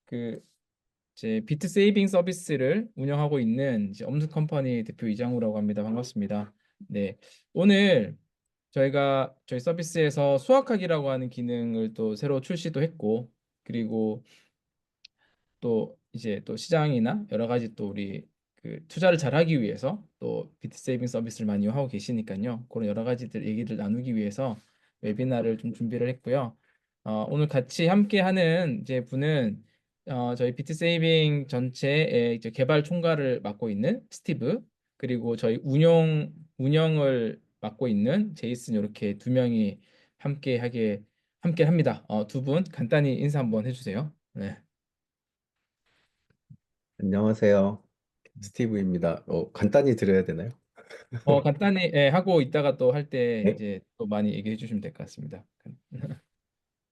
그 이제 비트 세이빙 서비스를 운영하고 있는 이제 엄스 컴퍼니 대표 이장우라고 합니다. 반갑습니다. 네. 오늘 저희가 저희 서비스에서 수학학이라고 하는 기능을 또 새로 출시도 했고, 그리고 또 이제 또 시장이나 여러 가지 또 우리 그 투자를 잘하기 위해서 또 비트 세이빙 서비스를 많이 이용하고 계시니까요. 그런 여러 가지들 얘기를 나누기 위해서 웨비나를 좀 준비를 했고요. 오늘 같이 함께 하는 이제 분은 저희 비트 세이빙 전체의 이제 개발 총괄을 맡고 있는 스티브, 그리고 저희 운영을 맡고 있는 제이슨, 이렇게 두 명이 함께 합니다. 두 분 간단히 인사 한번 해주세요. 네. 안녕하세요. 스티브입니다. 간단히 드려야 되나요? 간단히 하고 이따가 또 할 때 네. 이제 또 많이 얘기해 주시면 될 것 같습니다.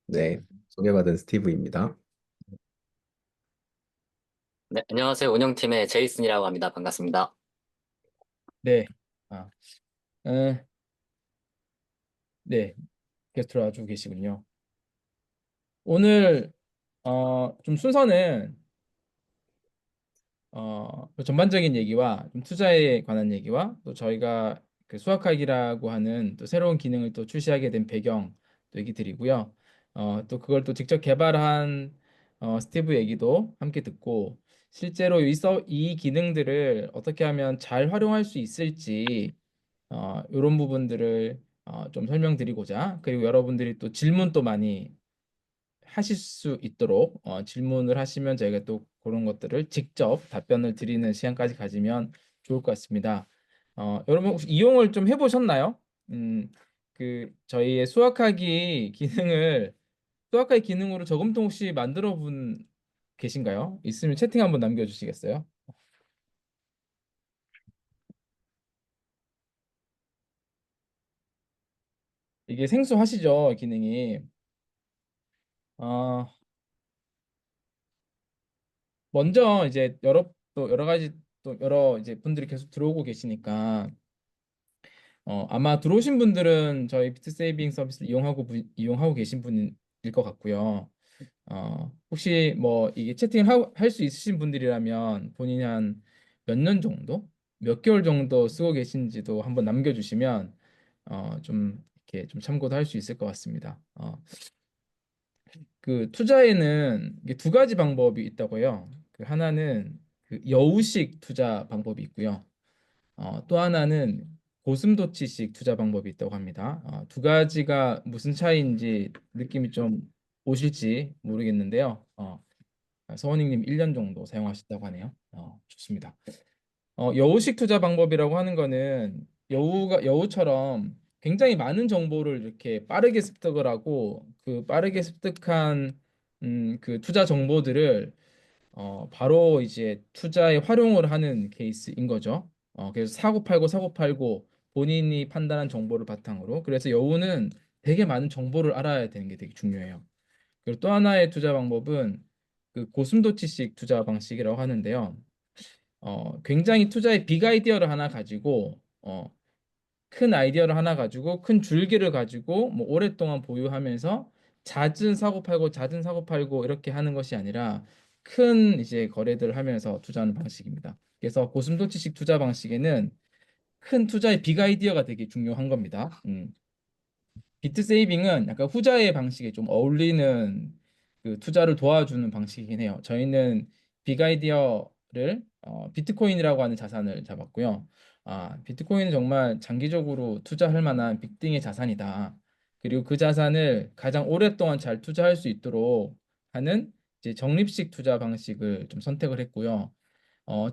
네, 소개받은 스티브입니다. 네, 안녕하세요. 운영팀의 제이슨이라고 합니다. 반갑습니다. 네. 아, 어, 네. 게스트로 와주고 계시군요. 오늘 좀 순서는 그 전반적인 얘기와 좀 투자에 관한 얘기와 또 저희가 그 수학학이라고 하는 또 새로운 기능을 또 출시하게 된 배경 또 얘기 드리고요. 또 그걸 또 직접 개발한 스티브 얘기도 함께 듣고, 실제로 이 기능들을 어떻게 하면 잘 활용할 수 있을지 이런 부분들을 좀 설명드리고자, 그리고 여러분들이 또 질문 또 많이 하실 수 있도록 질문을 하시면 저희가 또 그런 것들을 직접 답변을 드리는 시간까지 가지면 좋을 것 같습니다. 여러분 혹시 이용을 좀 해보셨나요? 저희의 수학하기 기능으로 저금통 혹시 만들어 본 계신가요? 있으면 채팅 한번 남겨주시겠어요? 이게 생소하시죠, 기능이. 어, 먼저 이제 여러 가지 또 여러 이제 분들이 계속 들어오고 계시니까 아마 들어오신 분들은 저희 비트 세이빙 서비스를 이용하고 계신 분일 것 같고요. 혹시 뭐 이게 채팅을 할 수 있으신 분들이라면 본인이 한 몇 년 정도, 몇 개월 정도 쓰고 계신지도 한번 남겨주시면 좀 이렇게 좀 참고도 할 수 있을 것 같습니다. 그 투자에는 이게 두 가지 방법이 있다고 해요. 그 하나는 그 여우식 투자 방법이 있고요. 또 하나는 고슴도치식 투자 방법이 있다고 합니다. 두 가지가 무슨 차이인지 느낌이 좀 오실지 모르겠는데요. 서원익님 1년 정도 사용하셨다고 하네요. 좋습니다. 여우식 투자 방법이라고 하는 거는 여우처럼 굉장히 많은 정보를 이렇게 빠르게 습득을 하고, 그 빠르게 습득한 그 투자 정보들을 바로 이제 투자에 활용을 하는 케이스인 거죠. 그래서 사고 팔고 본인이 판단한 정보를 바탕으로. 그래서 여우는 되게 많은 정보를 알아야 되는 게 되게 중요해요. 그리고 또 하나의 투자 방법은 그 고슴도치식 투자 방식이라고 하는데요. 굉장히 투자의 빅 아이디어를 하나 가지고 큰 아이디어를 하나 가지고 큰 줄기를 가지고 뭐 오랫동안 보유하면서 잦은 사고 팔고 이렇게 하는 것이 아니라 큰 이제 거래들을 하면서 투자하는 방식입니다. 그래서 고슴도치식 투자 방식에는 큰 투자의 빅 아이디어가 되게 중요한 겁니다. 비트 세이빙은 약간 후자의 방식에 좀 어울리는 그 투자를 도와주는 방식이긴 해요. 저희는 빅 아이디어를 비트코인이라고 하는 자산을 잡았고요. 비트코인은 정말 장기적으로 투자할 만한 빅등의 자산이다. 그리고 그 자산을 가장 오랫동안 잘 투자할 수 있도록 하는 이제 적립식 투자 방식을 좀 선택을 했고요.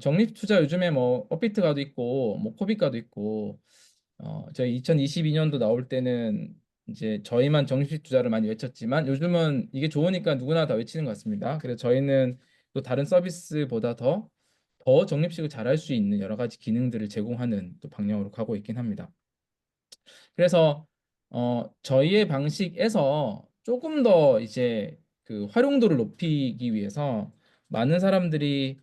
적립 투자 요즘에 뭐 업비트가도 있고 뭐 코비가도 있고, 저희 2022년도 나올 때는 이제 저희만 적립식 투자를 많이 외쳤지만 요즘은 이게 좋으니까 누구나 다 외치는 것 같습니다. 그래서 저희는 또 다른 서비스보다 더 적립식을 잘할 수 있는 여러 가지 기능들을 제공하는 또 방향으로 가고 있긴 합니다. 그래서 저희의 방식에서 조금 더 이제 그 활용도를 높이기 위해서 많은 사람들이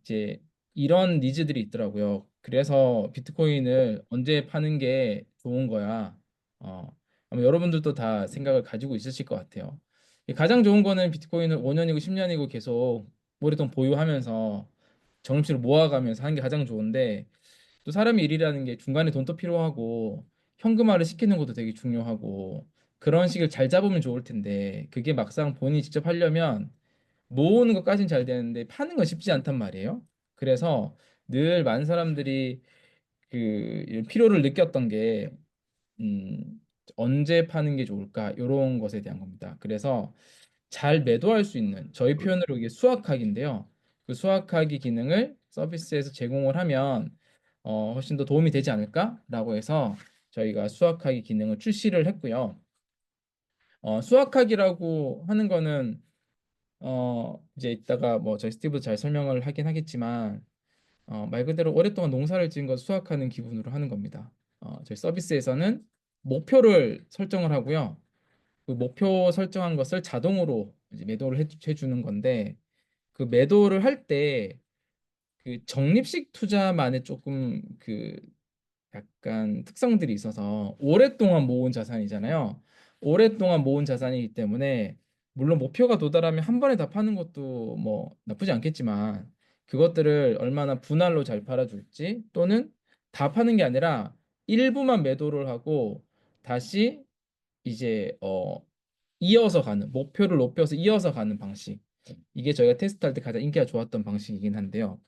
이제 이런 니즈들이 있더라고요. 그래서 비트코인을 언제 파는 게 좋은 거야. 아마 여러분들도 다 생각을 가지고 있으실 것 같아요. 가장 좋은 거는 비트코인을 5년이고 10년이고 계속 오랫동안 보유하면서 정립식으로 모아가면서 하는 게 가장 좋은데, 또 사람의 일이라는 게 중간에 돈도 필요하고 현금화를 시키는 것도 되게 중요하고 그런 식을 잘 잡으면 좋을 텐데, 그게 막상 본인이 직접 하려면 모으는 것까지는 잘 되는데 파는 건 쉽지 않단 말이에요. 그래서 늘 많은 사람들이 그 이런 필요를 느꼈던 게 음, 언제 파는 게 좋을까? 이런 것에 대한 겁니다. 그래서 잘 매도할 수 있는, 저희 표현으로 이게 수학학인데요. 그 수학학이 기능을 서비스에서 제공을 하면 훨씬 더 도움이 되지 않을까라고 해서 저희가 수학학이 기능을 출시를 했고요. 수학학이라고 하는 거는 이제 이따가 뭐 저희 스티브 잘 설명을 하긴 하겠지만, 말 그대로 오랫동안 농사를 지은 것 수확하는 기분으로 하는 겁니다. 저희 서비스에서는 목표를 설정을 하고요. 그 목표 설정한 것을 자동으로 이제 매도를 해주는 건데, 그 매도를 할 때 그 적립식 투자만의 조금 그 약간 특성들이 있어서, 오랫동안 모은 자산이잖아요. 오랫동안 모은 자산이기 때문에 물론 목표가 도달하면 한 번에 다 파는 것도 뭐 나쁘지 않겠지만, 그것들을 얼마나 분할로 잘 팔아줄지, 또는 다 파는 게 아니라 일부만 매도를 하고 다시 이제 이어서 가는, 목표를 높여서 이어서 가는 방식, 이게 저희가 테스트할 때 가장 인기가 좋았던 방식이긴 한데요.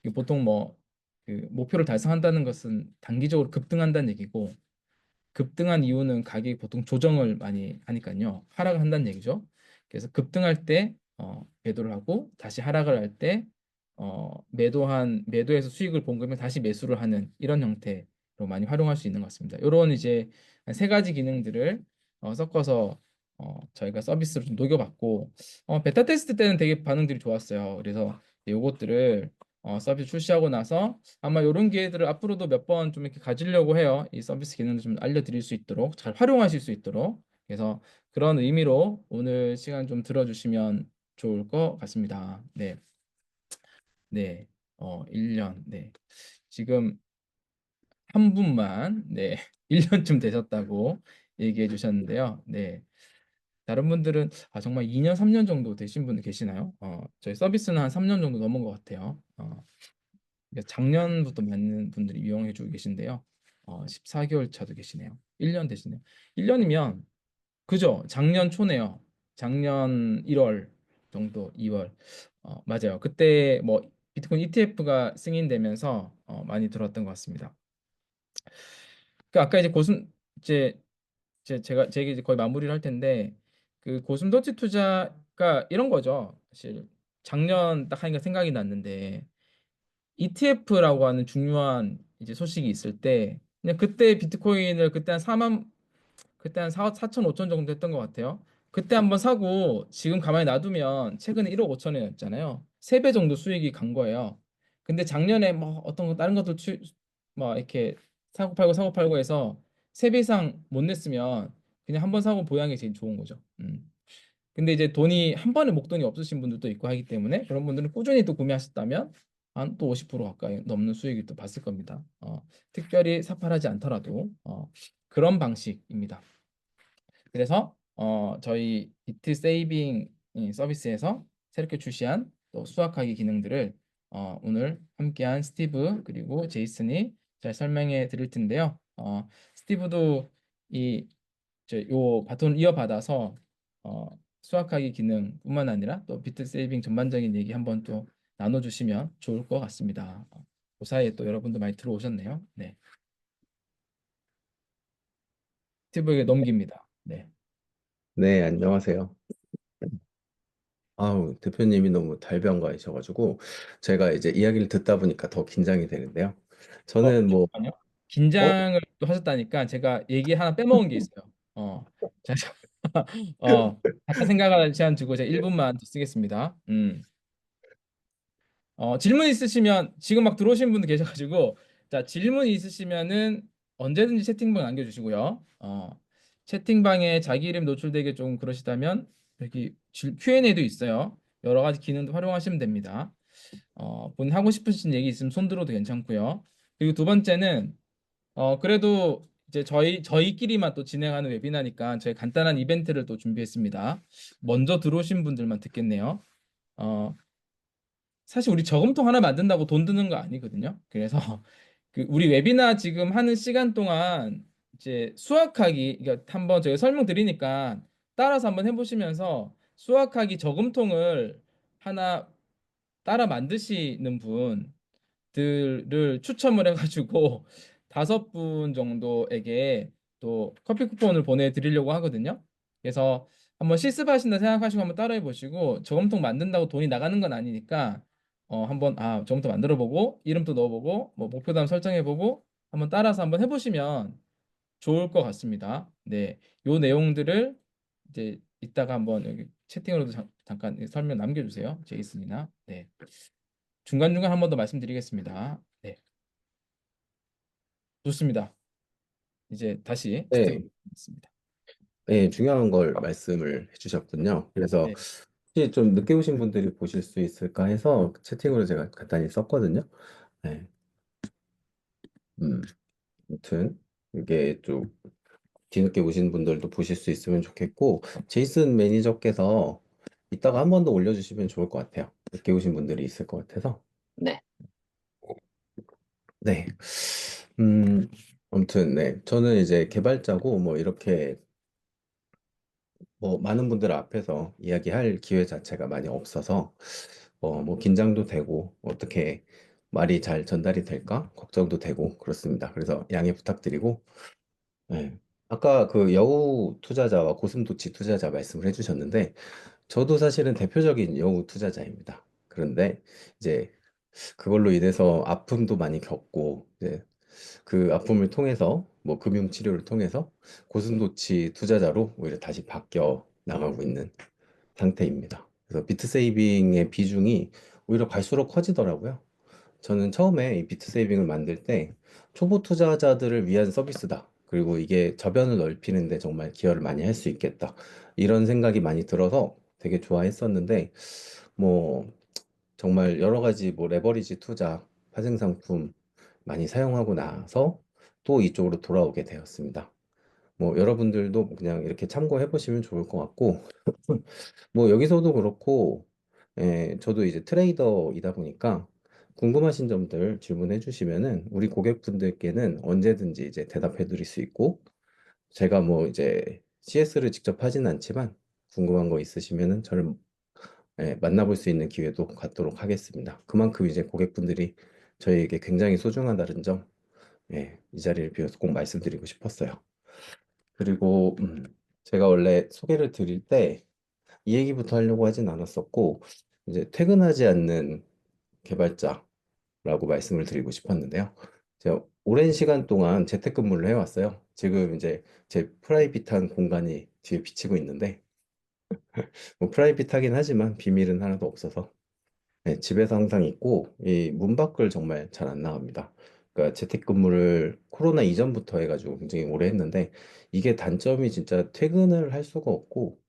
이게 보통 뭐 그 목표를 달성한다는 것은 단기적으로 급등한다는 얘기고, 급등한 이유는 가격이 보통 조정을 많이 하니까요. 하락을 한다는 얘기죠. 그래서 급등할 때 매도를 하고, 다시 하락을 할 때 매도해서 수익을 본 거면 다시 매수를 하는, 이런 형태로 많이 활용할 수 있는 것 같습니다. 이런 이제 한 세 가지 기능들을 섞어서 저희가 서비스로 좀 녹여봤고, 베타 테스트 때는 되게 반응들이 좋았어요. 그래서 요것들을 서비스 출시하고 나서 아마 이런 기회들을 앞으로도 몇 번 좀 이렇게 가지려고 해요. 이 서비스 기능을 좀 알려드릴 수 있도록, 잘 활용하실 수 있도록. 그래서 그런 의미로 오늘 시간 좀 들어주시면 좋을 것 같습니다. 네, 네, 1년, 네. 지금 한 분만, 네, 1년쯤 되셨다고 얘기해 주셨는데요. 네. 다른 분들은 정말 2년, 3년 정도 되신 분들 계시나요? 저희 서비스는 한 3년 정도 넘은 것 같아요. 그러니까 작년부터 많은 분들이 이용해 주고 계신데요. 14개월 차도 계시네요. 1년 되시네요. 1년이면 그죠? 작년 초네요. 작년 1월 정도, 2월. 맞아요. 그때 뭐 비트코인 ETF가 승인되면서 많이 들어왔던 것 같습니다. 그 아까 이제 제가 제 얘기 이제 거의 마무리를 할 텐데, 그 고슴도치 투자가 이런 거죠. 사실 작년 딱 하니까 생각이 났는데, ETF라고 하는 중요한 이제 소식이 있을 때 그냥 그때 비트코인을 그때 한 4만, 그때 한 4천 5천 정도 했던 것 같아요. 그때 한번 사고 지금 가만히 놔두면 최근에 1억 5천이었잖아요. 3배 정도 수익이 간 거예요. 근데 작년에 뭐 어떤 거 다른 것도 뭐 이렇게 사고 팔고 해서 3배 이상 못 냈으면 그냥 한번 사고 보유하는 게 제일 좋은 거죠. 근데 이제 돈이 한 번에 목돈이 없으신 분들도 있고 하기 때문에, 그런 분들은 꾸준히 또 구매하셨다면 한 또 50% 가까이 넘는 수익이 또 봤을 겁니다. 특별히 삭발하지 않더라도 그런 방식입니다. 그래서 저희 비트 세이빙 서비스에서 새롭게 출시한 또 수학하기 기능들을 오늘 함께한 스티브 그리고 제이슨이 잘 설명해 드릴 텐데요. 스티브도 이 요 바톤 이어받아서 어, 수학하기 기능뿐만 아니라 또 비트 세이빙 전반적인 얘기 한번 또 나눠주시면 좋을 것 같습니다. 그 사이에 또 여러분도 많이 들어오셨네요. 네, 스티브에게 넘깁니다. 네. 네, 안녕하세요. 아우, 대표님이 너무 달변가이셔가지고 제가 이제 이야기를 듣다 보니까 더 긴장이 되는데요. 저는 뭐, 잠깐만요. 어, 긴장을 또 하셨다니까 제가 얘기 하나 빼먹은 게 있어요. 자, 잠깐 생각할 시간 주고 제가 1분만 더 쓰겠습니다. 질문 있으시면 지금 막 들어오신 분들 계셔가지고, 자, 질문 있으시면은 언제든지 채팅방 남겨주시고요. 채팅방에 자기 이름 노출되게 좀 그러시다면 여기 Q&A도 있어요. 여러 가지 기능도 활용하시면 됩니다. 본인 하고 싶으신 얘기 있으면 손 들어도 괜찮고요. 그리고 두 번째는 그래도 이제 저희끼리만 또 진행하는 웨비나니까 저희 간단한 이벤트를 또 준비했습니다. 먼저 들어오신 분들만 듣겠네요. 어, 사실 우리 저금통 하나 만든다고 돈 드는 거 아니거든요. 그래서 그 우리 웨비나 지금 하는 시간 동안 이제 수학하기 그러니까 한번 저희가 설명드리니까 따라서 한번 해보시면서 수학하기 저금통을 하나 따라 만드시는 분들을 추첨을 해가지고 5분 정도에게 또 커피 쿠폰을 보내드리려고 하거든요. 그래서 한번 실습하신다 생각하시고 한번 따라해 보시고 저금통 만든다고 돈이 나가는 건 아니니까 한번 저금통 만들어 보고 이름도 넣어보고 뭐 목표도 한번 설정해 보고 한번 따라서 한번 해보시면 좋을 것 같습니다. 네, 요 내용들을 이제 이따가 한번 여기 채팅으로도 잠깐 설명 남겨주세요, 제이슨이나. 네, 중간중간 한 번 더 말씀드리겠습니다. 네, 좋습니다. 이제 다시 네, 채팅하겠습니다. 네, 중요한 걸 말씀을 해주셨군요. 그래서 네, 혹시 좀 늦게 오신 분들이 보실 수 있을까 해서 채팅으로 제가 간단히 썼거든요. 네, 아무튼 이게 좀 뒤늦게 오신 분들도 보실 수 있으면 좋겠고, 제이슨 매니저께서 이따가 한 번 더 올려주시면 좋을 것 같아요. 늦게 오신 분들이 있을 것 같아서. 네. 네. 음, 아무튼, 네. 저는 이제 개발자고, 뭐, 이렇게, 뭐, 많은 분들 앞에서 이야기할 기회 자체가 많이 없어서, 뭐, 긴장도 되고, 어떻게 말이 잘 전달이 될까? 걱정도 되고, 그렇습니다. 그래서 양해 부탁드리고, 네. 아까 그 여우 투자자와 고슴도치 투자자 말씀을 해주셨는데, 저도 사실은 대표적인 여우 투자자입니다. 그런데 이제 그걸로 인해서 아픔도 많이 겪고, 이제 그 아픔을 통해서 뭐 금융 치료를 통해서 고슴도치 투자자로 오히려 다시 바뀌어 나가고 있는 상태입니다. 그래서 비트 세이빙의 비중이 오히려 갈수록 커지더라고요. 저는 처음에 이 비트 세이빙을 만들 때 초보 투자자들을 위한 서비스다. 그리고 이게 저변을 넓히는데 정말 기여를 많이 할 수 있겠다. 이런 생각이 많이 들어서 되게 좋아했었는데, 뭐, 정말 여러 가지 뭐 레버리지 투자, 파생 상품 많이 사용하고 나서 또 이쪽으로 돌아오게 되었습니다. 뭐 여러분들도 그냥 이렇게 참고해 보시면 좋을 것 같고, 뭐 여기서도 그렇고, 저도 이제 트레이더이다 보니까 궁금하신 점들 질문해 주시면은 우리 고객분들께는 언제든지 이제 대답해 드릴 수 있고, 제가 뭐 이제 CS를 직접 하진 않지만 궁금한 거 있으시면은 저를 만나볼 수 있는 기회도 갖도록 하겠습니다. 그만큼 이제 고객분들이 저희에게 굉장히 소중하다는 점, 이 자리를 빌어서 꼭 말씀드리고 싶었어요. 그리고 제가 원래 소개를 드릴 때 이 얘기부터 하려고 하진 않았었고, 이제 퇴근하지 않는 개발자라고 말씀을 드리고 싶었는데요. 제가 오랜 시간 동안 재택근무를 해왔어요. 지금 이제 제 프라이빗한 공간이 뒤에 비치고 있는데, 뭐 프라이빗하긴 하지만 비밀은 하나도 없어서 네, 집에서 항상 있고 이 문 밖을 정말 잘 안 나갑니다. 그러니까 재택근무를 코로나 이전부터 해가지고 굉장히 오래 했는데 이게 단점이 진짜 퇴근을 할 수가 없고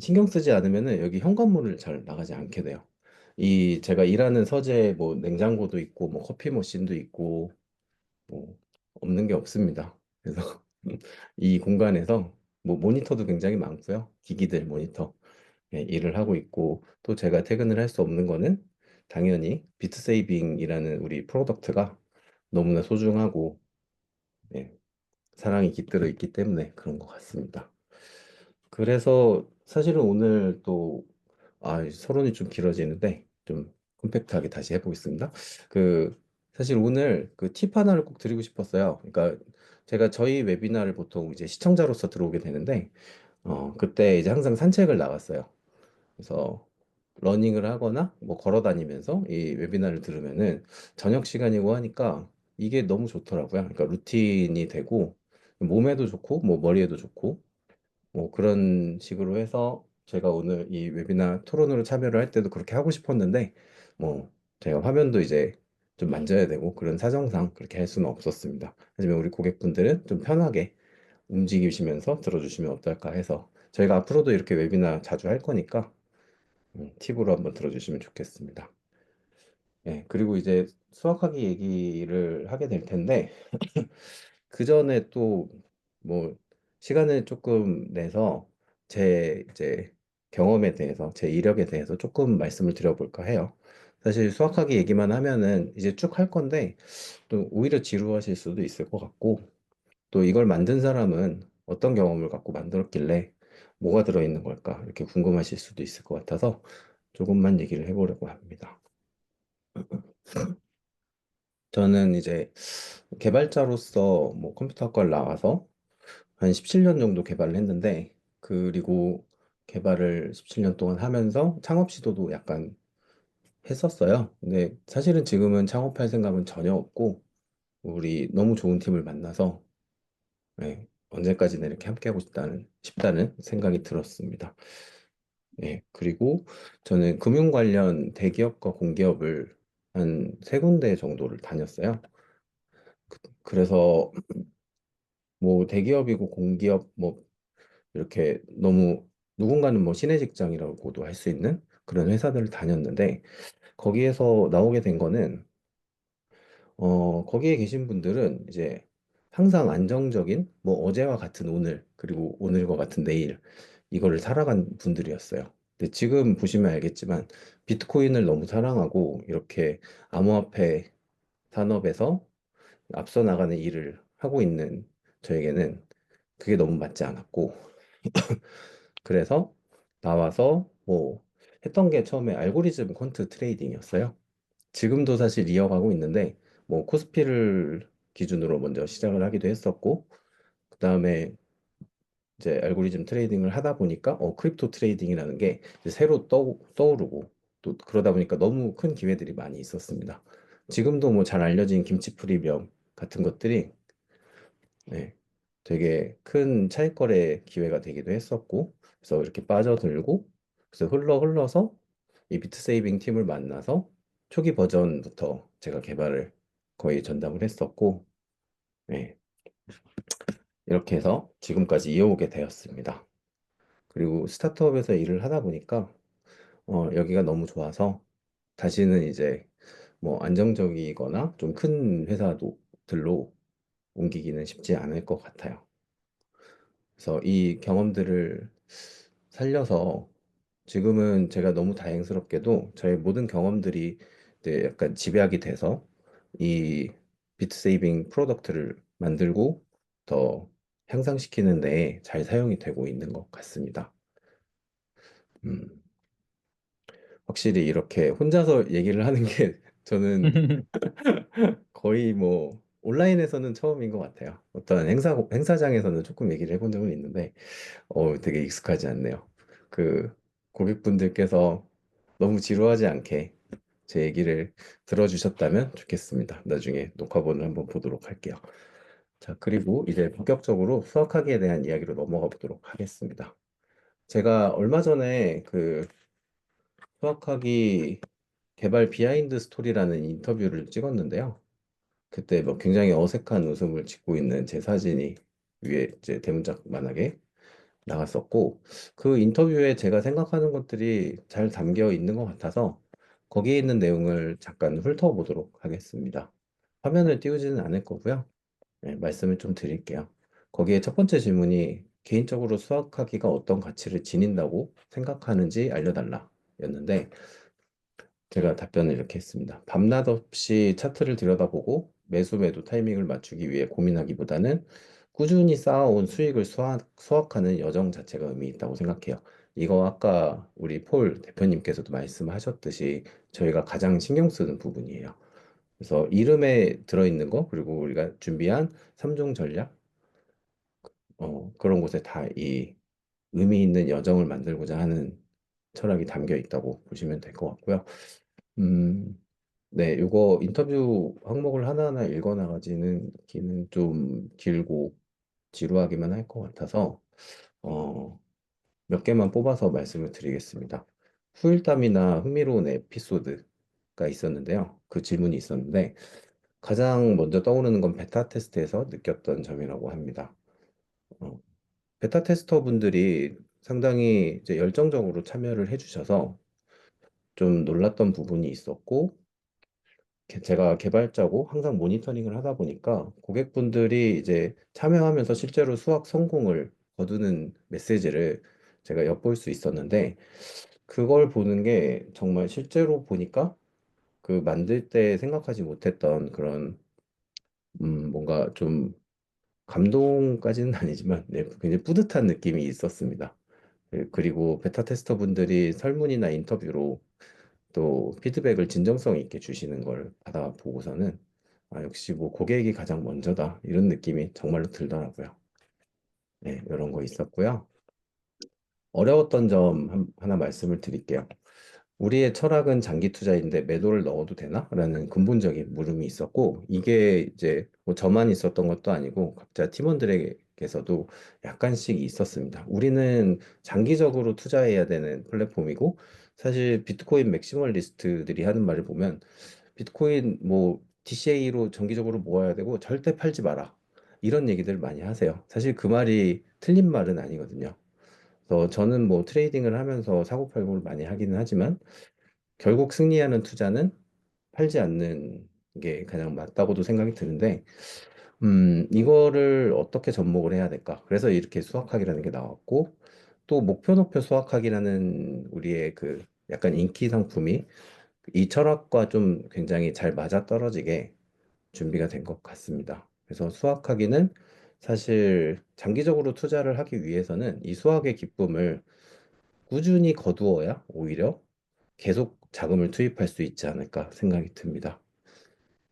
신경 쓰지 않으면은 여기 현관문을 잘 나가지 않게 돼요. 이 제가 일하는 서재에 뭐 냉장고도 있고 뭐 커피 머신도 있고 뭐 없는 게 없습니다. 그래서 이 공간에서 뭐 모니터도 굉장히 많고요. 기기들 모니터. 일을 하고 있고 또 제가 퇴근을 할 수 없는 거는 당연히 비트세이빙이라는 우리 프로덕트가 너무나 소중하고 예, 사랑이 깃들어 있기 때문에 그런 것 같습니다. 그래서 사실은 오늘 또 서론이 좀 길어지는데 좀 컴팩트하게 다시 해보겠습니다. 그 사실 오늘 그 팁 하나를 꼭 드리고 싶었어요. 그러니까 제가 저희 웨비나를 보통 이제 시청자로서 들어오게 되는데 그때 이제 항상 산책을 나갔어요. 그래서 러닝을 하거나 뭐 걸어 다니면서 이 웨비나를 들으면은 저녁 시간이고 하니까 이게 너무 좋더라고요. 그러니까 루틴이 되고 몸에도 좋고 뭐 머리에도 좋고 뭐 그런 식으로 해서 제가 오늘 이 웨비나 토론으로 참여를 할 때도 그렇게 하고 싶었는데 뭐 제가 화면도 이제 좀 만져야 되고 그런 사정상 그렇게 할 수는 없었습니다. 하지만 우리 고객분들은 좀 편하게 움직이시면서 들어주시면 어떨까 해서 저희가 앞으로도 이렇게 웨비나 자주 할 거니까 팁으로 한번 들어주시면 좋겠습니다. 그리고 이제 수학하기 얘기를 하게 될 텐데, 그 전에 또 뭐 시간을 조금 내서 제 이제 경험에 대해서, 제 이력에 대해서 조금 말씀을 드려볼까 해요. 사실 수학하기 얘기만 하면은 이제 쭉 할 건데 또 오히려 지루하실 수도 있을 것 같고, 또 이걸 만든 사람은 어떤 경험을 갖고 만들었길래 뭐가 들어있는 걸까 이렇게 궁금하실 수도 있을 것 같아서 조금만 얘기를 해보려고 합니다. 저는 이제 개발자로서 뭐 컴퓨터학과를 나와서 한 17년 정도 개발을 했는데, 그리고 개발을 17년 동안 하면서 창업 시도도 약간 했었어요. 근데 사실은 지금은 창업할 생각은 전혀 없고, 우리 너무 좋은 팀을 만나서 언제까지나 이렇게 함께하고 싶다는 생각이 들었습니다. 그리고 저는 금융 관련 대기업과 공기업을 한 세 군데 정도를 다녔어요. 그래서 뭐 대기업이고 공기업 뭐 이렇게 너무 누군가는 뭐 신의 직장이라고도 할 수 있는 그런 회사들을 다녔는데, 거기에서 나오게 된 거는 거기에 계신 분들은 이제 항상 안정적인 뭐 어제와 같은 오늘, 그리고 오늘과 같은 내일, 이거를 살아간 분들이었어요. 근데 지금 보시면 알겠지만 비트코인을 너무 사랑하고 이렇게 암호화폐 산업에서 앞서 나가는 일을 하고 있는 저에게는 그게 너무 맞지 않았고, 그래서 나와서 뭐 했던 게 처음에 알고리즘 퀀트 트레이딩이었어요. 지금도 사실 이어가고 있는데 뭐 코스피를 기준으로 먼저 시작을 하기도 했었고, 그다음에 이제 알고리즘 트레이딩을 하다 보니까 크립토 트레이딩이라는 게 이제 새로 떠오르고, 또 그러다 보니까 너무 큰 기회들이 많이 있었습니다. 지금도 뭐 잘 알려진 김치 프리미엄 같은 것들이 네, 되게 큰 차익거래 기회가 되기도 했었고, 그래서 이렇게 빠져들고, 그래서 흘러서 이 비트세이빙 팀을 만나서 초기 버전부터 제가 개발을 거의 전담을 했었고, 네, 이렇게 해서 지금까지 이어오게 되었습니다. 그리고 스타트업에서 일을 하다 보니까 여기가 너무 좋아서 다시는 이제 뭐 안정적이거나 좀 큰 회사들로 옮기기는 쉽지 않을 것 같아요. 그래서 이 경험들을 살려서 지금은 제가 너무 다행스럽게도 저의 모든 경험들이 이제 약간 집약이 돼서 이 비트 세이빙 프로덕트를 만들고 더 향상시키는 데에 잘 사용이 되고 있는 것 같습니다. 음, 확실히 이렇게 혼자서 얘기를 하는 게 저는 거의 뭐 온라인에서는 처음인 것 같아요. 어떤 행사장에서는 조금 얘기를 해본 적은 있는데 되게 익숙하지 않네요. 그 고객분들께서 너무 지루하지 않게 제 얘기를 들어주셨다면 좋겠습니다. 나중에 녹화본을 한번 보도록 할게요. 자, 그리고 이제 본격적으로 수학하기에 대한 이야기로 넘어가 보도록 하겠습니다. 제가 얼마 전에 그 수학하기 개발 비하인드 스토리라는 인터뷰를 찍었는데요. 그때 뭐 굉장히 어색한 웃음을 짓고 있는 제 사진이 위에 이제 대문짝만하게 나갔었고, 그 인터뷰에 제가 생각하는 것들이 잘 담겨 있는 것 같아서 거기에 있는 내용을 잠깐 훑어보도록 하겠습니다. 화면을 띄우지는 않을 거고요. 네, 말씀을 좀 드릴게요. 거기에 첫 번째 질문이 개인적으로 수학하기가 어떤 가치를 지닌다고 생각하는지 알려달라 였는데, 제가 답변을 이렇게 했습니다. 밤낮 없이 차트를 들여다보고 매수 매도 타이밍을 맞추기 위해 고민하기보다는 꾸준히 쌓아온 수익을 수확하는 여정 자체가 의미 있다고 생각해요. 이거 아까 우리 폴 대표님께서도 말씀하셨듯이 저희가 가장 신경 쓰는 부분이에요. 그래서 이름에 들어있는 거, 그리고 우리가 준비한 3종 전략, 그런 곳에 다 이 의미 있는 여정을 만들고자 하는 철학이 담겨 있다고 보시면 될 것 같고요. 음, 네, 이거 인터뷰 항목을 하나하나 읽어나가지는 기는 좀 길고 지루하기만 할 것 같아서 어, 몇 개만 뽑아서 말씀을 드리겠습니다. 후일담이나 흥미로운 에피소드가 있었는데요. 그 질문이 있었는데 가장 먼저 떠오르는 건 베타 테스트에서 느꼈던 점이라고 합니다. 어, 베타 테스터 분들이 상당히 이제 열정적으로 참여를 해주셔서 좀 놀랐던 부분이 있었고, 제가 개발자고 항상 모니터링을 하다 보니까 고객분들이 이제 참여하면서 실제로 수학 성공을 거두는 메시지를 제가 엿볼 수 있었는데 그걸 보는 게 정말 실제로 보니까 그 만들 때 생각하지 못했던 그런 뭔가 좀 감동까지는 아니지만 네, 굉장히 뿌듯한 느낌이 있었습니다. 그리고 베타 테스터 분들이 설문이나 인터뷰로 또 피드백을 진정성 있게 주시는 걸 받아보고서는 아, 역시 뭐 고객이 가장 먼저다 이런 느낌이 정말로 들더라고요. 네, 이런 거 있었고요. 어려웠던 점 하나 말씀을 드릴게요. 우리의 철학은 장기 투자인데 매도를 넣어도 되나? 라는 근본적인 물음이 있었고, 이게 이제 뭐 저만 있었던 것도 아니고, 각자 팀원들에게서도 약간씩 있었습니다. 우리는 장기적으로 투자해야 되는 플랫폼이고, 사실 비트코인 맥시멀리스트들이 하는 말을 보면, 비트코인 뭐 DCA로 정기적으로 모아야 되고, 절대 팔지 마라. 이런 얘기들 많이 하세요. 사실 그 말이 틀린 말은 아니거든요. 그래서 저는 뭐 트레이딩을 하면서 사고팔고를 많이 하기는 하지만 결국 승리하는 투자는 팔지 않는 게 가장 맞다고도 생각이 드는데 이거를 어떻게 접목을 해야 될까? 그래서 이렇게 수학학이라는 게 나왔고 또 목표 높여 수학학이라는 우리의 그 약간 인기 상품이 이 철학과 좀 굉장히 잘 맞아떨어지게 준비가 된 것 같습니다. 그래서 수학하기는 사실 장기적으로 투자를 하기 위해서는 이 수학의 기쁨을 꾸준히 거두어야 오히려 계속 자금을 투입할 수 있지 않을까 생각이 듭니다.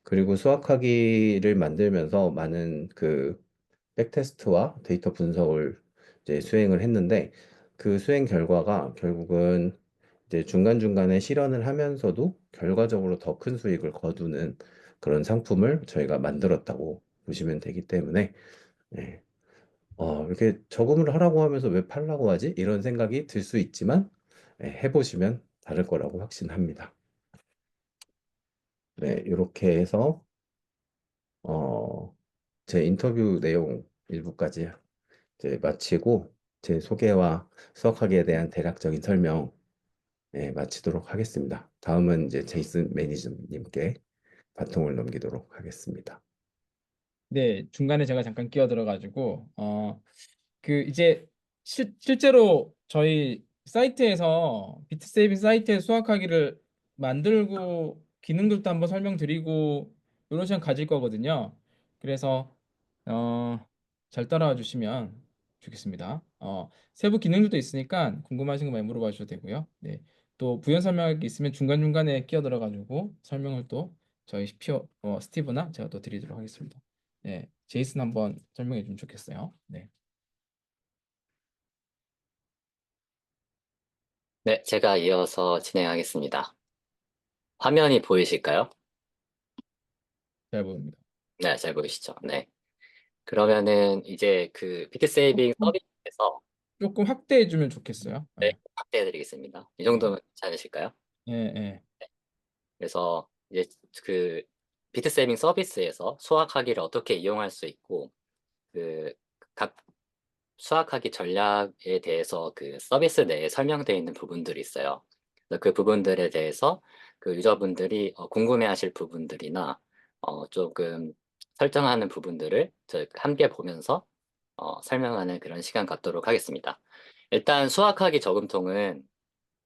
그리고 수학하기를 만들면서 많은 그 백테스트와 데이터 분석을 이제 수행을 했는데 그 수행 결과가 결국은 이제 중간중간에 실현을 하면서도 결과적으로 더 큰 수익을 거두는 그런 상품을 저희가 만들었다고 보시면 되기 때문에 예, 이렇게 저금을 하라고 하면서 왜 팔라고 하지? 이런 생각이 들 수 있지만 예, 해보시면 다를 거라고 확신합니다. 네, 이렇게 해서 어, 제 인터뷰 내용 일부까지 이제 마치고 제 소개와 수학학에 대한 대략적인 설명 네, 마치도록 하겠습니다. 다음은 이제 제이슨 매니저님께 바통을 넘기도록 하겠습니다. 네, 중간에 제가 잠깐 끼어들어가지고 이제 실제로 저희 사이트에서 비트세이빙 사이트에 수학하기를 만들고 기능들도 한번 설명드리고 이런 시간 가질 거거든요. 그래서 어, 잘 따라와 주시면 좋겠습니다. 세부 기능들도 있으니까 궁금하신 거 많이 물어봐 주셔도 되고요. 네, 또 부연 설명할 게 있으면 중간중간에 끼어들어가지고 설명을 또 저희 스티브나 제가 또 드리도록 하겠습니다. 네, 제이슨 한번 설명해 주면 좋겠어요. 네. 네, 제가 이어서 진행하겠습니다. 화면이 보이실까요? 잘 보입니다. 네, 잘 보이시죠? 네. 그러면은 이제 그 비트 세이빙 조금, 서비스에서 조금 확대해 주면 좋겠어요. 네, 네, 확대해 드리겠습니다. 이 네, 정도면 괜찮으실까요? 네, 네. 그래서 이제 그 비트 세이빙 서비스에서 수학하기를 어떻게 이용할 수 있고 그 각 수학하기 전략에 대해서 그 서비스 내에 설명되어 있는 부분들이 있어요. 그래서 그 부분들에 대해서 그 유저분들이 궁금해하실 부분들이나 조금 설정하는 부분들을 저 함께 보면서 설명하는 그런 시간 갖도록 하겠습니다. 일단 수학하기 저금통은